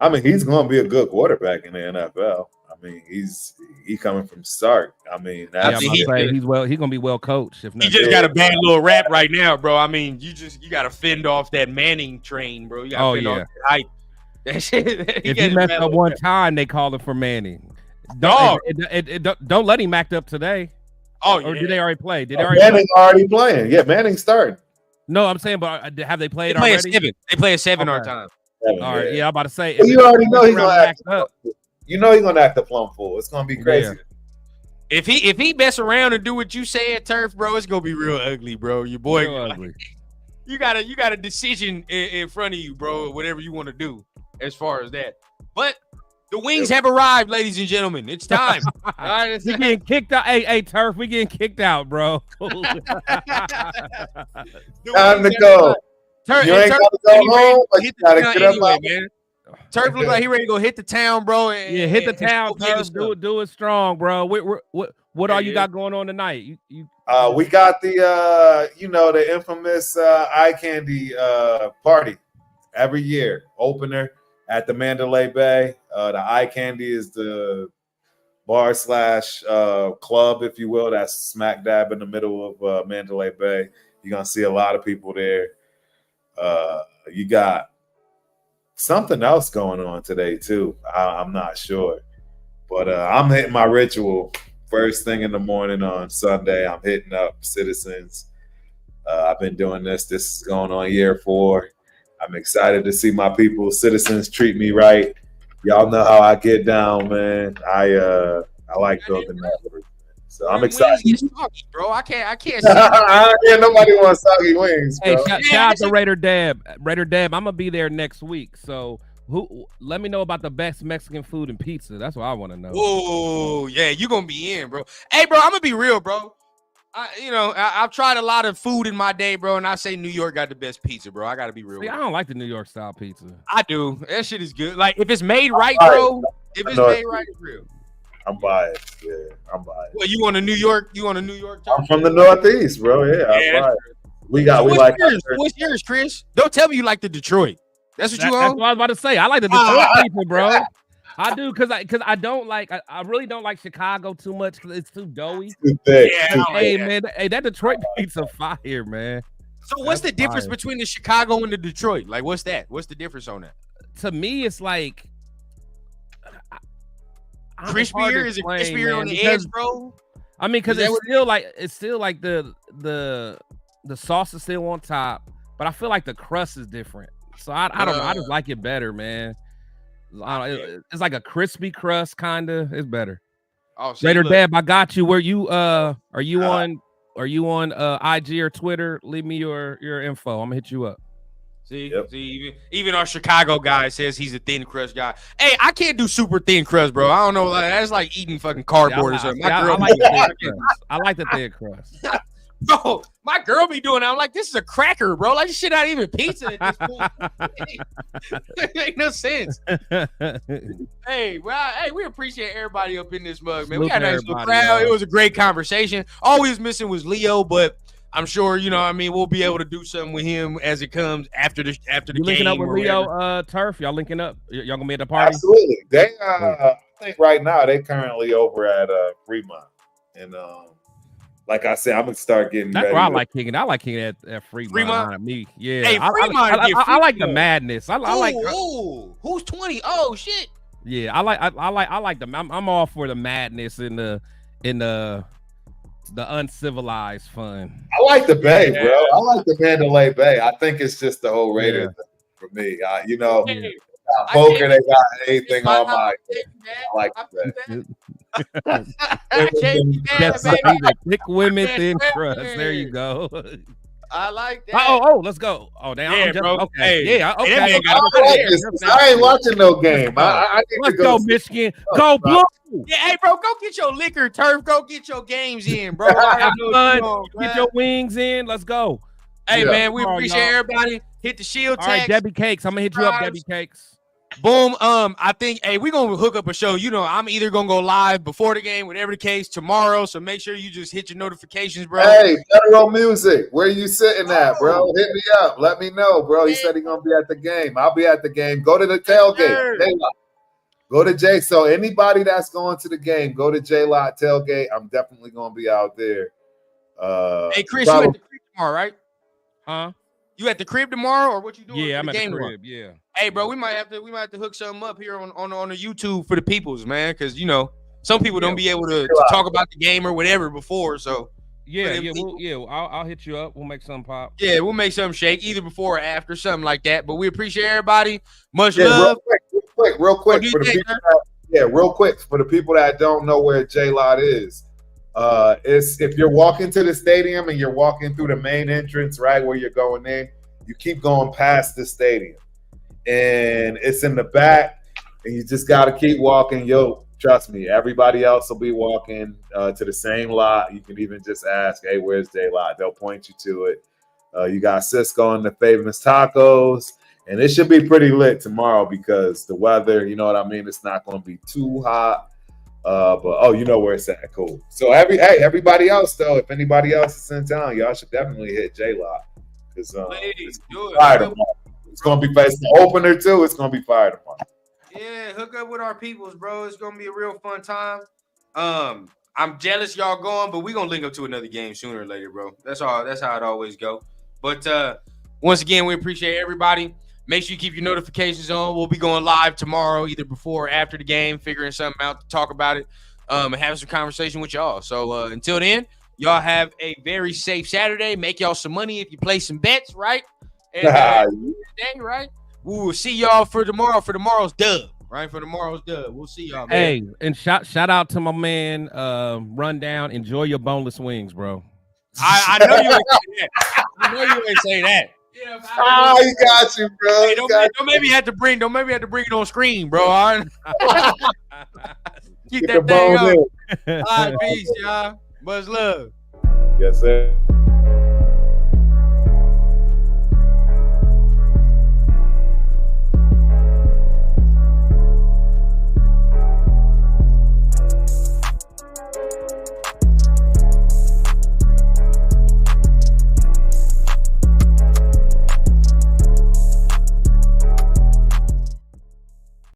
I mean, he's going to be a good quarterback in the NFL. I mean, he's coming from Stark. I mean, he's going to be well coached. He just got a bad little rap right now, bro. I mean, you got to fend off that Manning train, bro. You got to fend off that hype. That shit. If he messed up one time, they called him for Manning. Don't let him act up today. Oh, or did they already play? Manning already playing? Yeah, Manning started. No, I'm saying, but have they played already? They play a 7 our time. All right, I'm about to say. Well, you already know he's gonna act up. You know he's gonna act a plum fool. It's gonna be crazy. Yeah. If he mess around and do what you say at Turf, bro, it's gonna be real ugly, bro. Your boy, ugly. you got a decision in front of you, bro. Whatever you want to do, as far as that. But the wings have arrived, ladies and gentlemen. It's time. All right, we getting kicked out. Hey, Turf, we getting kicked out, bro. Time to go. Turf, you ain't got to go home, but you got to get up anyway, man. Turf look like he ready to go hit the town, bro. Hit the town, Turf. Do it strong, bro. What all you got going on tonight? We got the the infamous eye candy party every year, opener at the Mandalay Bay. The eye candy is the bar / club, if you will. That's smack dab in the middle of Mandalay Bay. You're gonna see a lot of people there. You got something else going on today too. I'm not sure, but I'm hitting my ritual first thing in the morning on Sunday. I'm hitting up Citizens. I've been doing this. This is going on year 4. I'm excited to see my people, Citizens, treat me right. Y'all know how I get down, man. I like building that. So I'm excited, soggy, bro. I can't. Yeah, nobody wants soggy wings, bro. Hey, shout out to Raider Deb. Raider Deb, I'm gonna be there next week. So let me know about the best Mexican food and pizza. That's what I want to know. Oh yeah, you gonna be in, bro. Hey, bro, I'm gonna be real, bro. I've tried a lot of food in my day, bro, and I say New York got the best pizza, bro. I gotta be real. See, I don't like the New York style pizza. I do. That shit is good. Like if it's made right, bro. If it's made right, it's real. I'm biased. Yeah, I'm biased. Well, you want a New York? I'm from the Northeast, bro. Yeah, I'm biased. We like yours? What's yours, Chris? Don't tell me you like the Detroit. That's what you own? That's what I was about to say. I like the Detroit pizza, bro. I do because I don't like I really don't like Chicago too much because it's too doughy. Too thick. Yeah, hey man, that Detroit pizza fire, man. So what's the difference between the Chicago and the Detroit? Like, what's that? What's the difference on that? To me, it's like crispier. Is it crispier on the edge, bro? I mean, because it's still like the sauce is still on top, but I feel like the crust is different. So I don't know. I just like it better, man. It's like a crispy crust, kinda. It's better. Oh, Raider Deb, I got you. Are you on IG or Twitter? Leave me your info. I'm gonna hit you up. See, even our Chicago guy says he's a thin crust guy. Hey, I can't do super thin crust, bro. I don't know. That's like eating fucking cardboard or something. I like the thin crust. Bro, my girl be doing it. I'm like, this is a cracker, bro. Like, this shit not even pizza at this point. It make no sense. Hey, we appreciate everybody up in this mug, man. We got a nice little crowd. It was a great conversation. All we was missing was Leo, but I'm sure, we'll be able to do something with him as it comes after the game. Linking up with Leo, Turf? Y'all linking up? Y'all gonna be at the party? Absolutely. They, I think right now they currently over at Fremont, and like I said, I'm gonna start getting. That's ready. where I like kicking. I like kicking at Fremont. Me, yeah. Hey, I like the madness. I like. Who's 20? Oh shit. Yeah, I like the. I'm all for the madness and the uncivilized fun. I like the Bay, bro. I like the Mandalay Bay. I think it's just the whole Raider thing for me. Poker, they got anything on my. I like that. Thick women, thin crust. There you go. I like that. Oh, let's go. Oh, damn. Yeah, bro. Okay. Hey, yeah, okay. I ain't watching no game. Let's go, Michigan. Go Blue. Yeah, hey, bro, go get your liquor, Turf. Go get your games in, bro. Have fun. Get your wings in. Let's go. Hey, man, we appreciate everybody. Hit the shield text. All right, Debbie Cakes. I'm gonna hit you up, Debbie Cakes. Boom. I think, we're gonna hook up a show. I'm either gonna go live before the game, whatever the case, tomorrow. So make sure you just hit your notifications, bro. Hey, Federal Music, where you sitting at, bro? Hit me up. Let me know, bro. He said he's gonna be at the game. I'll be at the game. Go to the tailgate. Go to J. So anybody that's going to the game, go to J-Lot tailgate. I'm definitely gonna be out there. Hey, Chris, you at the crib tomorrow, right? Huh? You at the crib tomorrow, or what you doing? Yeah, I'm at the crib. Tomorrow? Yeah. Hey, bro, we might have to hook something up here on the YouTube for the peoples, man, because some people don't be able to talk about the game or whatever before. So I'll hit you up. We'll make something pop. Yeah, we'll make something shake either before or after, something like that. But we appreciate everybody. Much love. Real quick for the people. Real quick for the people that don't know where J-Lot is. It's if you're walking to the stadium and you're walking through the main entrance, right where you're going in, you keep going past the stadium, and it's in the back, and you just got to keep walking. Yo, trust me, everybody else will be walking to the same lot. You can even just ask, "Hey, where's J Lot?" They'll point you to it. You got Cisco and the Famous Tacos, and it should be pretty lit tomorrow because the weather, you know what I mean. It's not going to be too hot. But you know where it's at. Cool. So everybody else though, if anybody else is in town, y'all should definitely hit J Lock because it's fire tomorrow. It's gonna be it's the opener too. It's gonna be fire tomorrow. Yeah, hook up with our peoples, bro. It's gonna be a real fun time. I'm jealous y'all going, but we're gonna link up to another game sooner or later, bro. That's all. That's how it always go. But once again, we appreciate everybody. Make sure you keep your notifications on. We'll be going live tomorrow, either before or after the game, figuring something out to talk about it, and having some conversation with y'all. So until then, y'all have a very safe Saturday. Make y'all some money if you play some bets, right? And right? We will see y'all for tomorrow. For tomorrow's dub, right? For tomorrow's dub. We'll see y'all, man. Hey, and shout out to my man, Rundown. Enjoy your boneless wings, bro. I know you ain't say that. I know you ain't say that. Yeah, he got you, bro. Hey, don't maybe have to bring it on screen, bro. All right? Keep that thing up. All right, peace, y'all. Much love. Yes, sir.